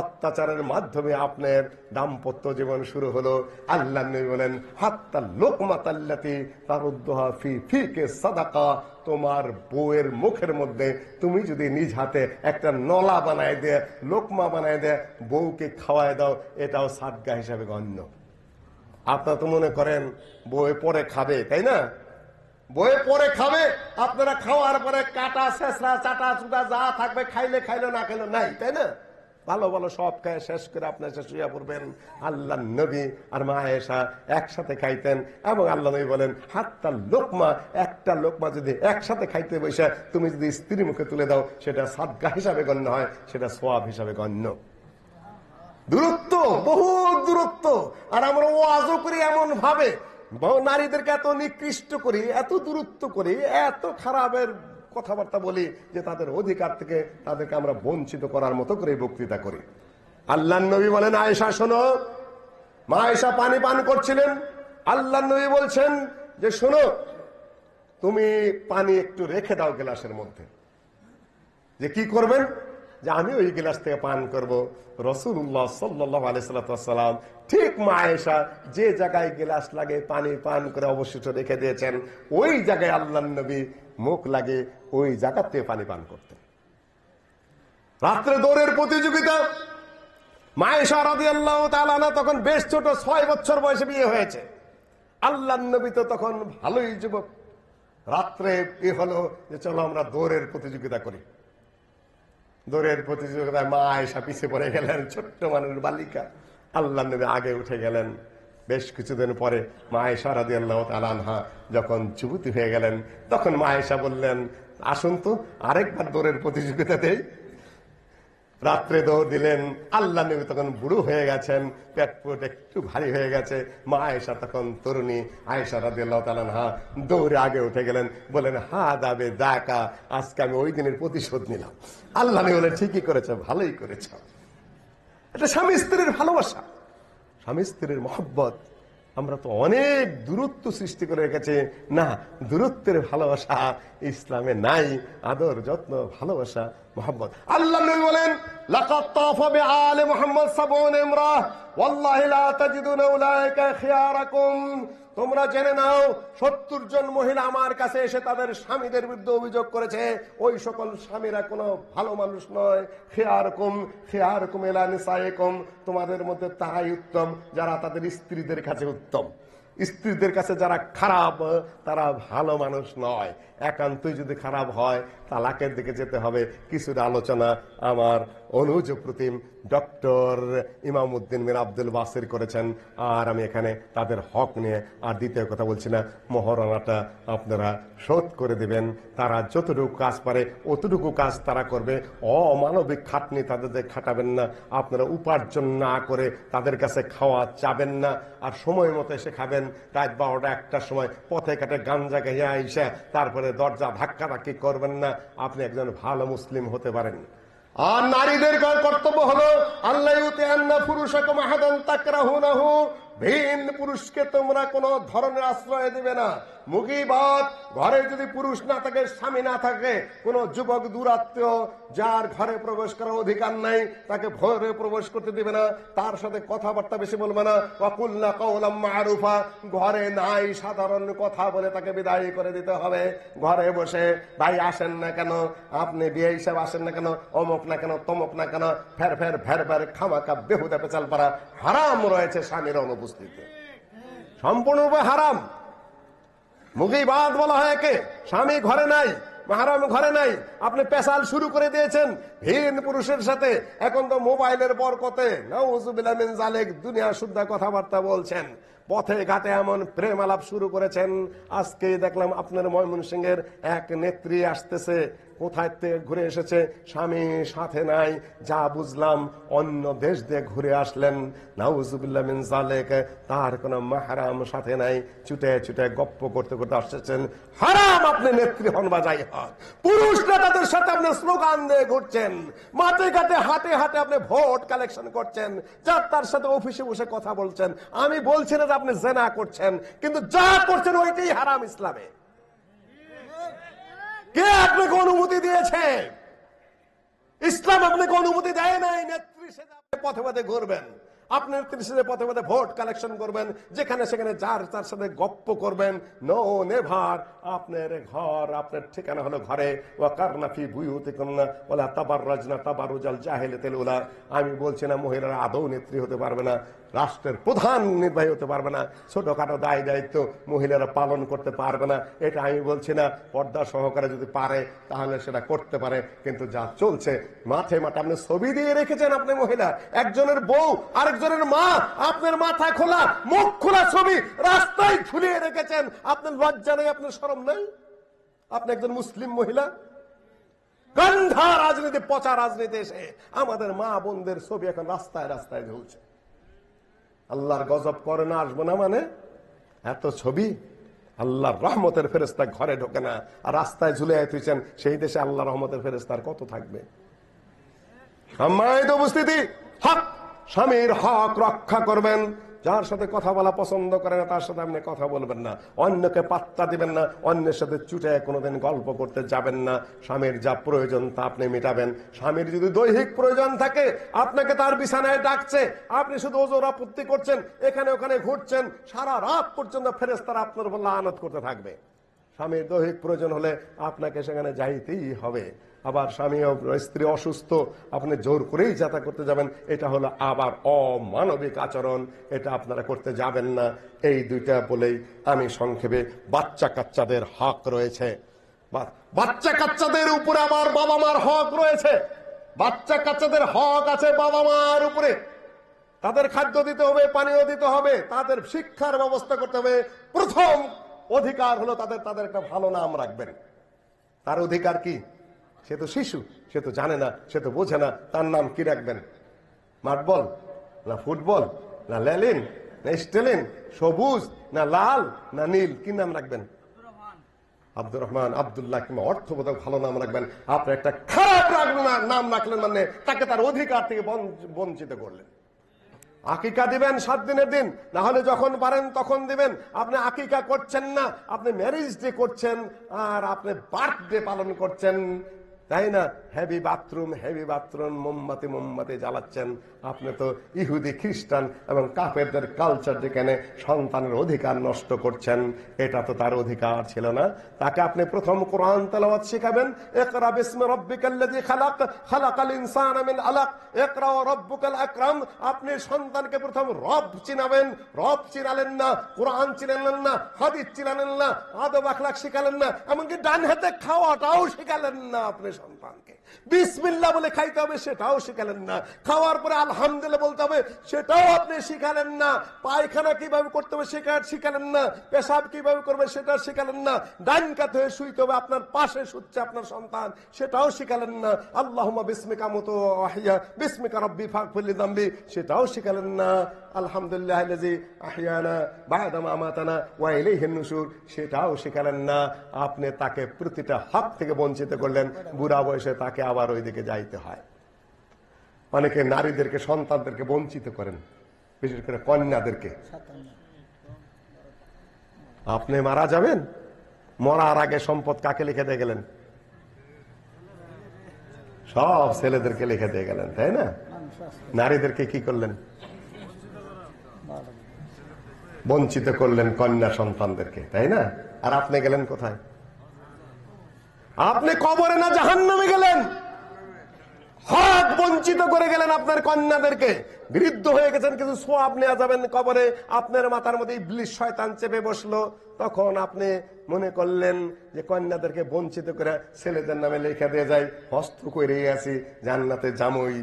অত্যাচারের মাধ্যমে আপনার দাম্পত্য জীবন শুরু হলো। আল্লাহ নবী বলেন হাত্তা লোকমাতাল্লাতি তারুদ্দুহা ফি ফিকে সাদাকা, তোমার বউয়ের মুখের মধ্যে তুমি যদি নিজ হাতে একটা নলা বানায় দে, লোকমা বানায় দে, বউকে খাওয়ায় দাও, এটাও সাদগা হিসাবে গণ্য। আপনারা তো মনে করেন বউয়ে পরে খাবে, তাই না? বউয়ে পরে খাবে, আপনারা খাওয়ার পরে কাটা শেষরা চাটা চুটা যা থাকবে খাইলে খাইলো, না খাইলো নাই, তাই না? ভালো ভালো সব খায় শেষ করে আপনি এসে শুয়ে পড়বেন। আল্লাহ নবী আর মা আয়েশা একসাথে খাইতেন, এবং আল্লাহ নবী বলেন হাত্তা লোকমা, একটা লোকমা যদি একসাথে খাইতে বসে তুমি যদি স্ত্রীর মুখে তুলে দাও, সেটা সাদকা হিসাবে গণ্য হয়, সেটা সোয়াব হিসাবে গণ্য। দূরত্ব, বহু দূরত্ব। আর আমরা ওয়াজও করি এমন ভাবে, নারীদেরকে এত নিকৃষ্ট করি, এত দূরত্ব করি, এত খারাপের কথাবার্তা বলি যে তাদের অধিকার থেকে তাদেরকে আমরা বঞ্চিত করার মতো করে বক্তৃতা করি। আল্লাহ নবী বলেন আয়েশা শোনো, মা আয়েশা পানি পান করছিলেন, আল্লাহ নবী বলছেন যে শোনো, তুমি পানি একটু রেখে দাও গ্লাসের মধ্যে। যে কি করবেন? যে আমি ওই গ্লাস থেকে পান করব। রাসূলুল্লাহ সাল্লাল্লাহু আলাইহি সাল্লাম ঠিক মা আয়েশা যে জায়গায় গ্লাস লাগে পানি পান করে অবশিষ্ট রেখে দিয়েছেন, ওই জায়গায় আল্লাহর নবী মুখ লাগে ওই জায়গাতে পানি পান করতেন। রাত্রে দৌড়ের প্রতিযোগিতা। মা আয়েশা রাদিয়াল্লাহু তাআলা আনহা তখন বেশ ছোট, 6 বছর বয়সে বিয়ে হয়েছে। আল্লাহর নবী তো তখন ভালোই যুবক। রাত্রে কি হলো যে চলো আমরা দৌড়ের প্রতিযোগিতা করি। দৌড়ের প্রতিযোগিতায় মা আয়েশা পিছিয়ে পড়ে গেলেন, ছোট্ট মানুষ বালিকা। আল্লাহ নবী আগে উঠে গেলেন। বেশ কিছুদিন পরে মা আয়েশা রাদিয়াল্লাহু তাআলা আনহা যখন যুবতী হয়ে গেলেন, তখন মা আয়েশা বললেন আসুন তো আরেকবার দৌড়ের প্রতিযোগিতা দেই। রাত্রে দৌড় দিলেন। আল্লাহ নবী তখন বুড়ো হয়ে গেছেন, পেট পুট একটু ভারী হয়ে গেছে। মা আয়েশা তখন তরুণী। আয়েশা রাদিয়াল্লাহু তাআলা আনহা দৌড়ে আগে উঠে গেলেন, বলেন হা দাবে দাকা, আজকে আমি ওই দিনের প্রতিশোধ নিলাম। আল্লাহ নবী বলেন ঠিকই করেছ, ভালোই করেছ। এটা স্বামী স্ত্রীর ভালোবাসা, স্বামী স্ত্রীর মহব্বত। আমরা তো অনেক দূরত্ব সৃষ্টি করে রেখেছি। না, দূরত্বের ভালোবাসা ইসলামে নাই, আদর যত্ন ভালোবাসা মোহাম্মদ। আল্লাহ নবী বলেন লাকাদ তাফা বিআলি মুহাম্মদ 70 ইমরাহ ওয়াল্লাহি লা তাজিদুনা উলাইকা খিয়ারাকুম। তোমরা জেনে নাও 70 জন মহিলা আমার কাছে এসে তাদের স্বামীদের বিরুদ্ধে অভিযোগ করেছে। ওই সকল স্বামীরা কোনো ভালো মানুষ নয়। খিয়ারকুম খিয়ারকুম ইলা নিসাইকুম, তোমাদের মধ্যে তারাই উত্তম যারা তাদের স্ত্রীদের কাছে উত্তম। স্ত্রীদের কাছে যারা খারাপ তারা ভালো মানুষ নয়। একান্তই যদি খারাপ হয় তালাকের দিকে যেতে হবে। কিছুটা আলোচনা আমার অনুজ প্রতিম ডক্টর ইমামউদ্দিন মির আব্দুল বাসির করেছেন, আর আমি এখানে তাদের হক নিয়ে আর দ্বিতীয় কথা বলছি না। মহারণাটা আপনারা শোধ করে দিবেন। তারা যতটুকু কাজ পারে অতটুকু কাজ তারা করবে। অমানবিক খাটনি তাদের খাটাবেন না। আপনারা উপার্জন না করে তাদের কাছে খাওয়া চাবেন না। আর সময় মতো এসে খাবেন। রাত 12টা 1টার সময় পথে ঘাটে গাঞ্জা খেয়ে আইসা তারপরে দরজা ধাক্কাধাক্কি করবেন না। আপনি একজন ভালো মুসলিম হতে পারেন। আর নারীদের কর্তব্য হলো আল্লাহ ইউতিয়ান্না পুরুষাকুম আহাদান তাকরাহুনাহু, ভিন পুরুষকে তোমরা কোন ধরনের আশ্রয় দিবে না। মুগীবাত, ঘরে যদি পুরুষ না থাকে, স্বামী না থাকে, কোন যুবক দূরাত্মীয় যার ঘরে প্রবেশ করার অধিকার নাই তাকে ঘরে প্রবেশ করতে দিবে না। তার সাথে কথাবার্তা বেশি বলবে না। ওয়াকুলনা কাওলাম মারুফা, ঘরে নাই সাধারণ কথা বলে তাকে বিদায় করে দিতে হবে। ঘরে বসে ভাই আসেন না কেন, আপনি বিয়ে হিসাবে আসেন না কেন, অমুক না কেন, তমক না কেন, ফের ফের ফের ফের খামাকা বেহুদা পেচাল পারা হারাম রয়েছে স্বামীর অনুপস্থিতি, সম্পূর্ণরূপে হারাম। মুগীবাত বলা হয় একে। স্বামী ঘরে নাই, মাহরাম ঘরে নাই, আপনি পেশাল শুরু করে দিয়েছেন ভিন পুরুষের সাথে। এখন তো মোবাইলের বরকতে নাউযুবিল্লাহ মিন যালিক দুনিয়া শুদ্ধ কথাবার্তা বলছেন। পথে ঘাটে এমন প্রেম আলাপ শুরু করেছেন। আজকে দেখলাম আপনার ময়মনসিংহের এক নেত্রী আসতেছে, কোথায় থেকে ঘুরে এসেছে, স্বামী সাথে নাই। যা বুঝলাম অন্য দেশ দিয়ে ঘুরে আসলেন। নাউযুবিল্লাহ মিন যালিক, তার কোনো মাহরাম সাথে নাই। ছুটে ছুটে গপ্প করতে করতে আসছেন। হারাম আপনি নেত্রী হন বা যাই হন। পুরুষরা তাদের সাথে আপনি স্লোগান দিয়ে ঘুরছেন। মাঠে ঘাটে হাটে হাটে আপনি ভোট কালেকশন করছেন। যার তার সাথে অফিসে বসে কথা বলছেন। আমি বলছি না যে আপনি জেনা করছেন, কিন্তু যা করছেন ওইটাই হারাম ইসলামে। কে আপনাকে অনুমতি দিয়েছে? ইসলাম আপনাকে অনুমতি দেয় নাই নেত্রী সেজে পথে পথে ঘুরবেন। আপনার নেত্রী পথে পথে ভোট কালেকশন করবেন, যেখানে সেখানে যার তার সাথে গপ্প করবেন। No never. আপনার ঘর, আপনার ঠিকানা হলো ঘরে। ওয়াকারনা ফি বুয়ুতিকুন্না ওয়ালা তাবাররাজনা তাবারুজাল জাহিলিয়াতিল উলা। আমি বলছি না মহিলারা আদৌ নেত্রী হতে পারবে না। রাষ্ট্রের প্রধান নির্বাহী হতে পারবে না, ছোটখাটো দায় দায়িত্ব মহিলারা পালন করতে পারবে না। এটা আমি বলছি না, পর্দা সহকারে যদি পারে তাহলে সেটা করতে পারে, কিন্তু যা চলছে মাঠে মাঠে আপনি ছবি দিয়ে রেখেছেন, আপনি মহিলা একজনের বউ আরেকজনের মা, আপনার মাথা খোলা মুখ খোলা ছবি রাস্তায় ঝুলিয়ে রেখেছেন। আপনার লজ্জা নেই, আপনার শরম নেই? আপনি একজন মুসলিম মহিলা, গন্ধা রাজনীতি, পচা রাজনীতি এসে আমাদের মা বোনদের ছবি এখন রাস্তায় রাস্তায় ঝুলছে। আল্লাহর গজব করে না আসবো না মানে এত ছবি? আল্লাহর রহমতের ফেরেশতা ঘরে ঢোকে না, আর রাস্তায় ঝুলে তুইছেন। সেই দেশে আল্লাহ রহমতের ফেরেশতার কত থাকবে? সম্মানিত উপস্থিতি, হক, স্বামীর হক রক্ষা করবেন। যার সাথে কথা বলা পছন্দ করে না তার সাথে আপনি কথা বলবেন না, অন্যকে পাত্তা দিবেন না, অন্যের সাথে চুটে কোনোদিন গল্প করতে যাবেন না। স্বামীর যা প্রয়োজন তা আপনি মেটাবেন। স্বামীর যদি দৈহিক প্রয়োজন থাকে, আপনাকে তার বিছানায় ডাকছে, আপনি শুধু ওজোর আপত্তি করছেন, এখানে ওখানে ঘুরছেন, সারা রাত পর্যন্ত ফেরেশতারা আপনার উপর লানত করতে থাকবে। স্বামীর দৈহিক প্রয়োজন হলে আপনাকে সেখানে যাইতেই হবে। আবার স্বামী স্ত্রী অসুস্থ, আপনি জোর করেই যাতা করতে যাবেন, এটা হলো আবার অমানবিক আচরণ, এটা আপনারা করতে যাবেন না। এই দুইটা বলেই আমি সংক্ষেপে, বাচ্চা কাচ্চাদের হক রয়েছে, বাচ্চা কাচ্চাদের উপরে আবার বাবা মার হক রয়েছে। বাচ্চা কাচ্চাদের হক আছে বাবা মার উপরে। তাদের খাদ্য দিতে হবে, পানীয় দিতে হবে, তাদের শিক্ষার ব্যবস্থা করতে হবে। প্রথম অধিকার হলো তাদের একটা ভালো নাম রাখবেন। তার অধিকার কি? সে তো শিশু, সে তো জানে না, সে তো বোঝে না, তার নাম কি রাখবেন? মার্বল না ফুটবল না লেলিন না স্টেলিন, সবুজ না লাল না নীল, কি নাম রাখবেন? আব্দুর রহমান, আব্দুল্লাহ কিংবা অর্থবোধক ভালো নাম রাখবেন। আপনি একটা খারাপ নাম রাখলেন মানে তাকে তার অধিকার থেকে বঞ্চিত করলেন। আকিকা দিবেন 7 দিনের দিন, না হলে যখন পারেন তখন দিবেন। আপনি আকিকা করছেন না, আপনি ম্যারেজ ডে করছেন আর আপনি বার্থডে পালন করছেন, তাই না? হেভি বাথরুম মোমবাতি জ্বালাচ্ছেন। আপনি তো ইহুদি, খ্রিস্টান এবং কাফেরদের কালচার যেখানে সন্তানের অধিকার নষ্ট করছেন, এটা তো তার অধিকার ছিল না। তাকে আপনি প্রথম কোরআন তেলাওয়াত শিখাবেন। ইকরা বিসমি রাব্বিকাল্লাযী খালাক, খালাকাল ইনসানা মিন আলাক, ইকরা ওয়া রাব্বুকাল আকরাম। আপনি সন্তানকে প্রথম রব চিনাবেন। রব চিনালেন না, কোরআন চিনালেন না, হাদিস চিনালেন না, আদব আখলাক শিখালেন না, এমনকি ডান হাতে খাওয়াটাও শিখালেন না। আপনি সন্তানকে বিসমিল্লাহ বলে খাইতে হবে সেটাও শিখালেন না। খাওয়ার পরে আলহামদুলিল্লাহ বলতে হবে সেটাও আপনি শিখালেন না। পায়খানা কিভাবে করতে হবে সেটা শিখালেন না। পেশাব কিভাবে করবে সেটা শিখালেন না। ডান কাত হয়ে শুইতে হবে, আপনার পাশে শুচ্ছে আপনার সন্তান, সেটাও শিখালেন না। আল্লাহুম্মা বিসমিকা মুতু ওয়া আহইয়া বিসমিকা রাব্বি ফাগফির লি যামবি, সেটাও শিখালেন না। আলহামদুলিল্লাহিল্লাযী আহইয়ানা বা'দা মা আমাতানা ওয়া ইলাইহিন নুশুর, সেটাও শিখালেন না। আপনি তাকে প্রতিটা হক থেকে বঞ্চিত করলেন। বুড়া বয়সে তাকে আবার ওইদিকে যাইতে হয়। অনেকে নারীদেরকে, সন্তানদেরকে বঞ্চিত করেন, বিশেষ করে কন্যাদেরকে। আপনি মারা যাবেন, মরার আগে সম্পদ কাকে লিখে দিয়ে গেলেন? সব ছেলেদেরকে লিখে দিয়ে গেলেন, তাই না? নারীদেরকে কি করলেন? বঞ্চিত করলেন কন্যা সন্তানদেরকে, তাই না? আর আপনি গেলেন কোথায়? আপনি কবরে না জাহান্নামে গেলেন। হক বঞ্চিত করে গেলেন আপনার কন্যাদেরকে। বৃদ্ধ হয়ে গেছেন, কিছু সোয়াব নেওয়া যাবেন কবরে, আপনার মাথার মধ্যে ইবলিস শয়তান চেপে বসলো। তখন আপনি মনে করলেন যে কন্যাদেরকে বঞ্চিত করে ছেলেদের নামে লেখা দিয়ে যায়, হস্ত করে আছি জান্নাতে জামুই।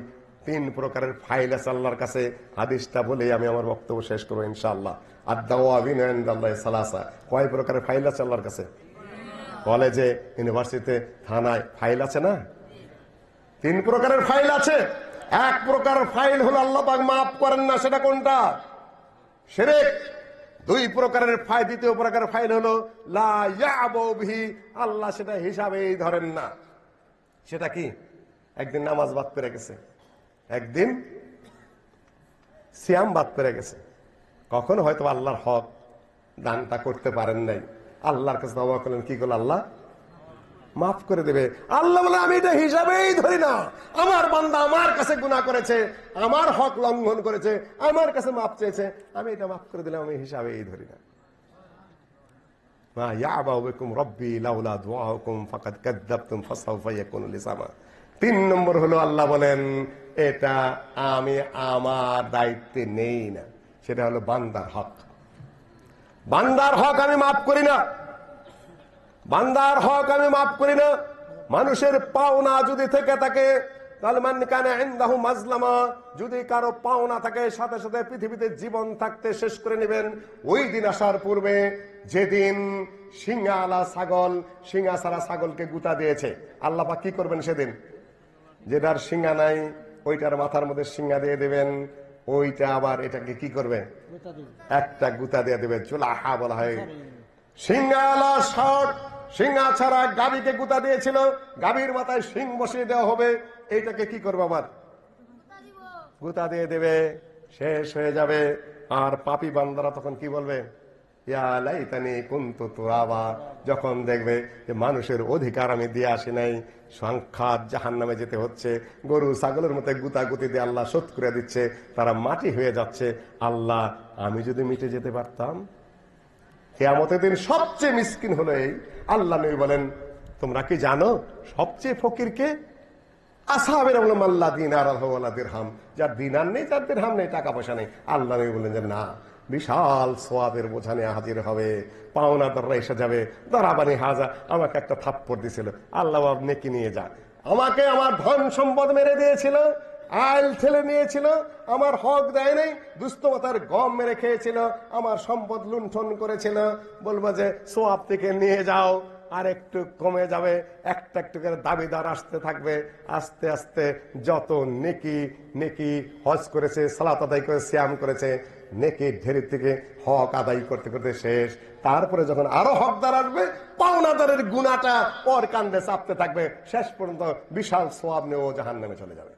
3 প্রকারের ফাইল আছে আল্লাহর কাছে। হাদিসটা বলেই আমি আমার বক্তব্য শেষ করবো ইনশাআল্লাহ। আদ-দাওয়াবিন ইনদাল্লাহি সালাসা। কয় প্রকারের ফাইল আছে আল্লাহর কাছে? কলেজে, ইউনিভার্সিটিতে, থানায় ফাইল আছে না? 3 প্রকারের ফাইল আছে। 1 প্রকারের ফাইল হলো আল্লাহ পাক মাফ করেন না, সেটা কোনটা? শিরক। 2 প্রকারের ফাইল, দ্বিতীয় প্রকারের ফাইল হলো লা ইয়াবু বিহি, আল্লাহ সেটা হিসাবেই ধরেন না। সেটা কি? একদিন নামাজ বাদ পড়ে গেছে, একদিন সিয়াম বাদ পড়ে গেছে, কখনো হয়তো আল্লাহর হক দানটা করতে পারেন নাই। আল্লাহর কাছে তওবা করলেন, কি করলেন? আল্লাহ মাফ করে দেবে। আল্লাহ বলে আমি এটা হিসাবেই ধরি না। আমার বান্দা আমার কাছে গুনাহ করেছে, আমার হক লঙ্ঘন করেছে, আমার কাছে মাফ চেয়েছে, আমি এটা মাফ করে দিলাম, আমি হিসাবেই ধরি না। মা ইয়াবা বিকুম রব্বি লাউলা দুআউকুম ফাকাদ কাযাবতুম ফাসাউফা ইয়াকুনু লিসামা। 3 নম্বর হলো আল্লাহ বলেন এটা আমি আমার দায়িত্বে নেই না। সেটা হলো বান্দার হক। বান্দার হক আমি মাফ করি না, বান্দার হক আমি মাফ করি না। মানুষের পাওনা যদি থেকে থাকে, তাহলে মান কানা ইনদাহু মাজলামা, যদি কারো পাওনা থাকে সাথে সাথে পৃথিবীতে জীবন থাকতে শেষ করে নেবেন। ওই দিন আসার পূর্বে, যেদিন সিংহালা ছাগল, সিংহা ছাড়া ছাগলকে গুতা দিয়েছে, আল্লাহ পাক কি করবেন সেদিন? যেটার সিংহা নাই ওইটার মাথার মধ্যে সিংহা দিয়ে দেবেন, ওইটা আবার এটাকে কি করবে? গোটা দিন একটা গুতা দিয়ে দেবে। জুলাহা বলা হয়। সিংহালা ষট, সিংহা ছাড়া গাভীকে গুতা দিয়েছিল, গাভীর মাথায় সিং বসিয়ে দেওয়া হবে। এইটাকে কি করবে? আবার গুতা দিয়ে দেবে, শেষ হয়ে যাবে। আর পাপী বান্দারা তখন কি বলবে? ইয়া লাইতানি কুনতু তুরাবা। যখন দেখবে যে মানুষের অধিকার আমি দিয়ে আসি নাই, সাংখ্যাত জাহান্নামে যেতে হচ্ছে, গরু ছাগলের মতো গুতাগুতি দিয়ে আল্লাহ শোধ করে দিচ্ছে, তারা মাটি হয়ে যাচ্ছে। আল্লাহ, আমি যদি মিটে যেতে পারতাম। কিয়ামতের দিন সবচেয়ে মিসকিন হলো এই। আল্লাহ নবী বলেন, তোমরা কি জানো সবচেয়ে ফকির কে? আসহাবের আমল মাল্লা দিনার ওয়ালা দিরহাম, যার দিনার নেই, যার দিরহাম নেই, টাকা পয়সা নেই। আল্লাহ নবী বলেন যে না, বিশাল সোয়াবের বোঝা নিয়ে হাজির হবে। পাওনাদাররা এসে যাবে, দারাবানি হাজা, আমাকে একটা থাপ্পড় দিয়েছিল, আল্লাহ নেকি নিয়ে যা। আমাকে আমার ধন সম্পদ মেরে দিয়েছিল, আইল ঠেলে নিয়েছিল, আমার হক দেয় নাই, দুস্থতার গম মেরে খেয়েছিল, আমার সম্পদ লুণ্ঠন করেছিল। বলবো যে সোয়াব থেকে নিয়ে যাও। আর একটু কমে যাবে, একটা একটু করে দাবিদার আসতে থাকবে। আস্তে আস্তে যত নেকি নেকি হজ করেছে, সালাত আদায় করে, সিয়াম করেছে, নেকি ঢের থেকে হক আদায় করতে করতে শেষ। তারপরে যখন আরো হকদার আসবে, পাওনাদারের গুনাটা ওর কান্দে চাপতে থাকবে। শেষ পর্যন্ত বিশাল সোয়াব নিয়ে ও জাহান্নামে চলে যাবে।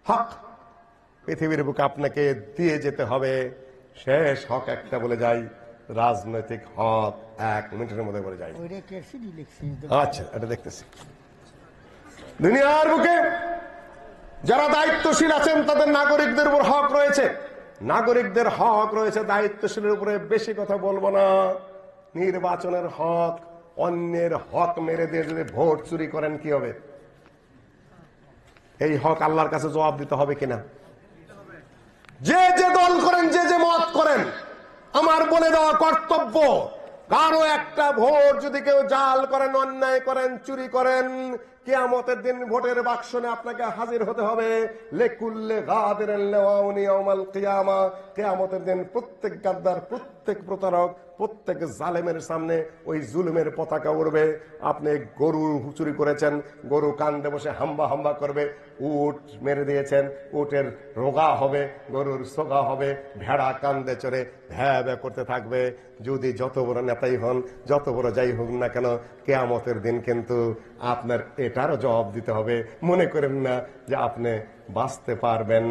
হক পৃথিবীর বুকে আপনাকে দিয়ে যেতে হবে। শেষ হক একটা বলে যাই, রাজনৈতিক হক। 1 মিনিটের মধ্যে বলে যাই। ওইটা কে সিডি লিখছি? আচ্ছা, এটা দেখতেছি। দুনিয়ার বুকে যারা দায়িত্বশীল আছেন, তাদের নাগরিকদের উপর হক রয়েছে। নাগরিকদের হক রয়েছে, দায়িত্বশীলের উপরে বেশি কথা বলবো না। নির্বাচনের হক, অন্যের হক মেরে দিয়ে যদি ভোট চুরি করেন কি হবে? এই হক আল্লাহর কাছে জবাব দিতে হবে কিনা? যে যে দল করেন, যে যে মত করেন, আমার বলে দেওয়া কর্তব্য, কারো একটা ভোট যদি কেউ জাল করেন, অন্যায় করেন, চুরি করেন, কিয়ামতের দিন ভোটের বাক্সনে আপনাকে হাজির হতে হবে। লেকুল্লে গাদিরিন লাওয়াউনি ইয়াউমাল কিয়ামা। কিয়ামতের দিন প্রত্যেক গাদ্দার, প্রত্যেক প্রতারক, প্রত্যেক জালেমের সামনে ওই জুলুমের পতাকা উড়বে। আপনি গরু চুরি করেছেন, গরু কান্দে বসে হাম্বা হাম্বা করবে। উট মেরে দিয়েছেন, উটের রোগা হবে, গরুর সোগা হবে। ভেড়া কান্দে চড়ে ভ্যা ভ্যা করতে থাকবে। যদি যত বড় নেতাই হন, যত বড় যাই হোক না কেন, কিয়ামতের দিন কিন্তু আপনার এটারও জবাব দিতে হবে। মনে করেন না যে আপনি বাঁচতে পারবেন।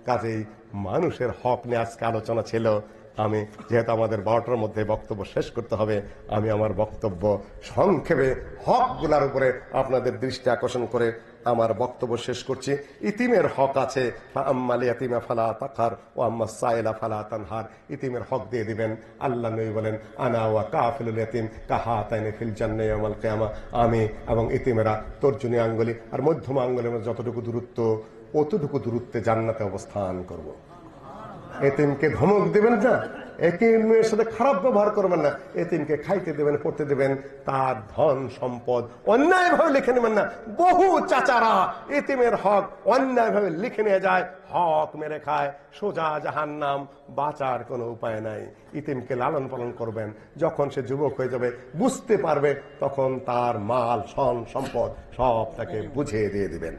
কাজেই মানুষের হক নিয়ে আজকে আলোচনা ছিল। আমি যেহেতু আমাদের 12টার মধ্যে বক্তব্য শেষ করতে হবে, আমি আমার বক্তব্য সংক্ষেপে হকগুলার উপরে আপনাদের দৃষ্টি আকর্ষণ করে আমার বক্তব্য শেষ করছি। ইতিমের হক আছে, আম্মাল ইয়াতিমা ফালা তাকহার ওয়া আম্মাস সাইলা ফালা তানহার। ইতিমের হক দিয়ে দিবেন। আল্লাহ নবী বলেন, আনা ওয়া কাফিলুল ইয়াতিম কাহাতাইনি ফিল জান্নাতি ইয়াউমাল কিয়ামা। আমি এবং ইতিমেরা তর্জনী আঙ্গুলি আর মধ্যমা আঙ্গুলের মধ্যে যতটুকু দূরত্ব, অতটুকু দূরত্বে জান্নাতে অবস্থান করব। এতিমকে ধমক দিবেন না, এতিমের সাথে খারাপ ব্যবহার করবেন না। এতিমকে খাইতে দেবেন, পড়তে দেবেন, তার ধন সম্পদ অন্যায় ভাবে লিখে নেবেন না। বহু চাচারা এতিমের হক অন্যায় ভাবে লিখে নিয়ে যায়, হক মেরে খায়, সোজা জাহান্নাম, বাঁচার কোনো উপায় নাই। ইতিমকে লালন পালন করবেন। যখন সে যুবক হয়ে যাবে, বুঝতে পারবে, তখন তার মাল, সম্পদ সব তাকে বুঝিয়ে দিয়ে দিবেন।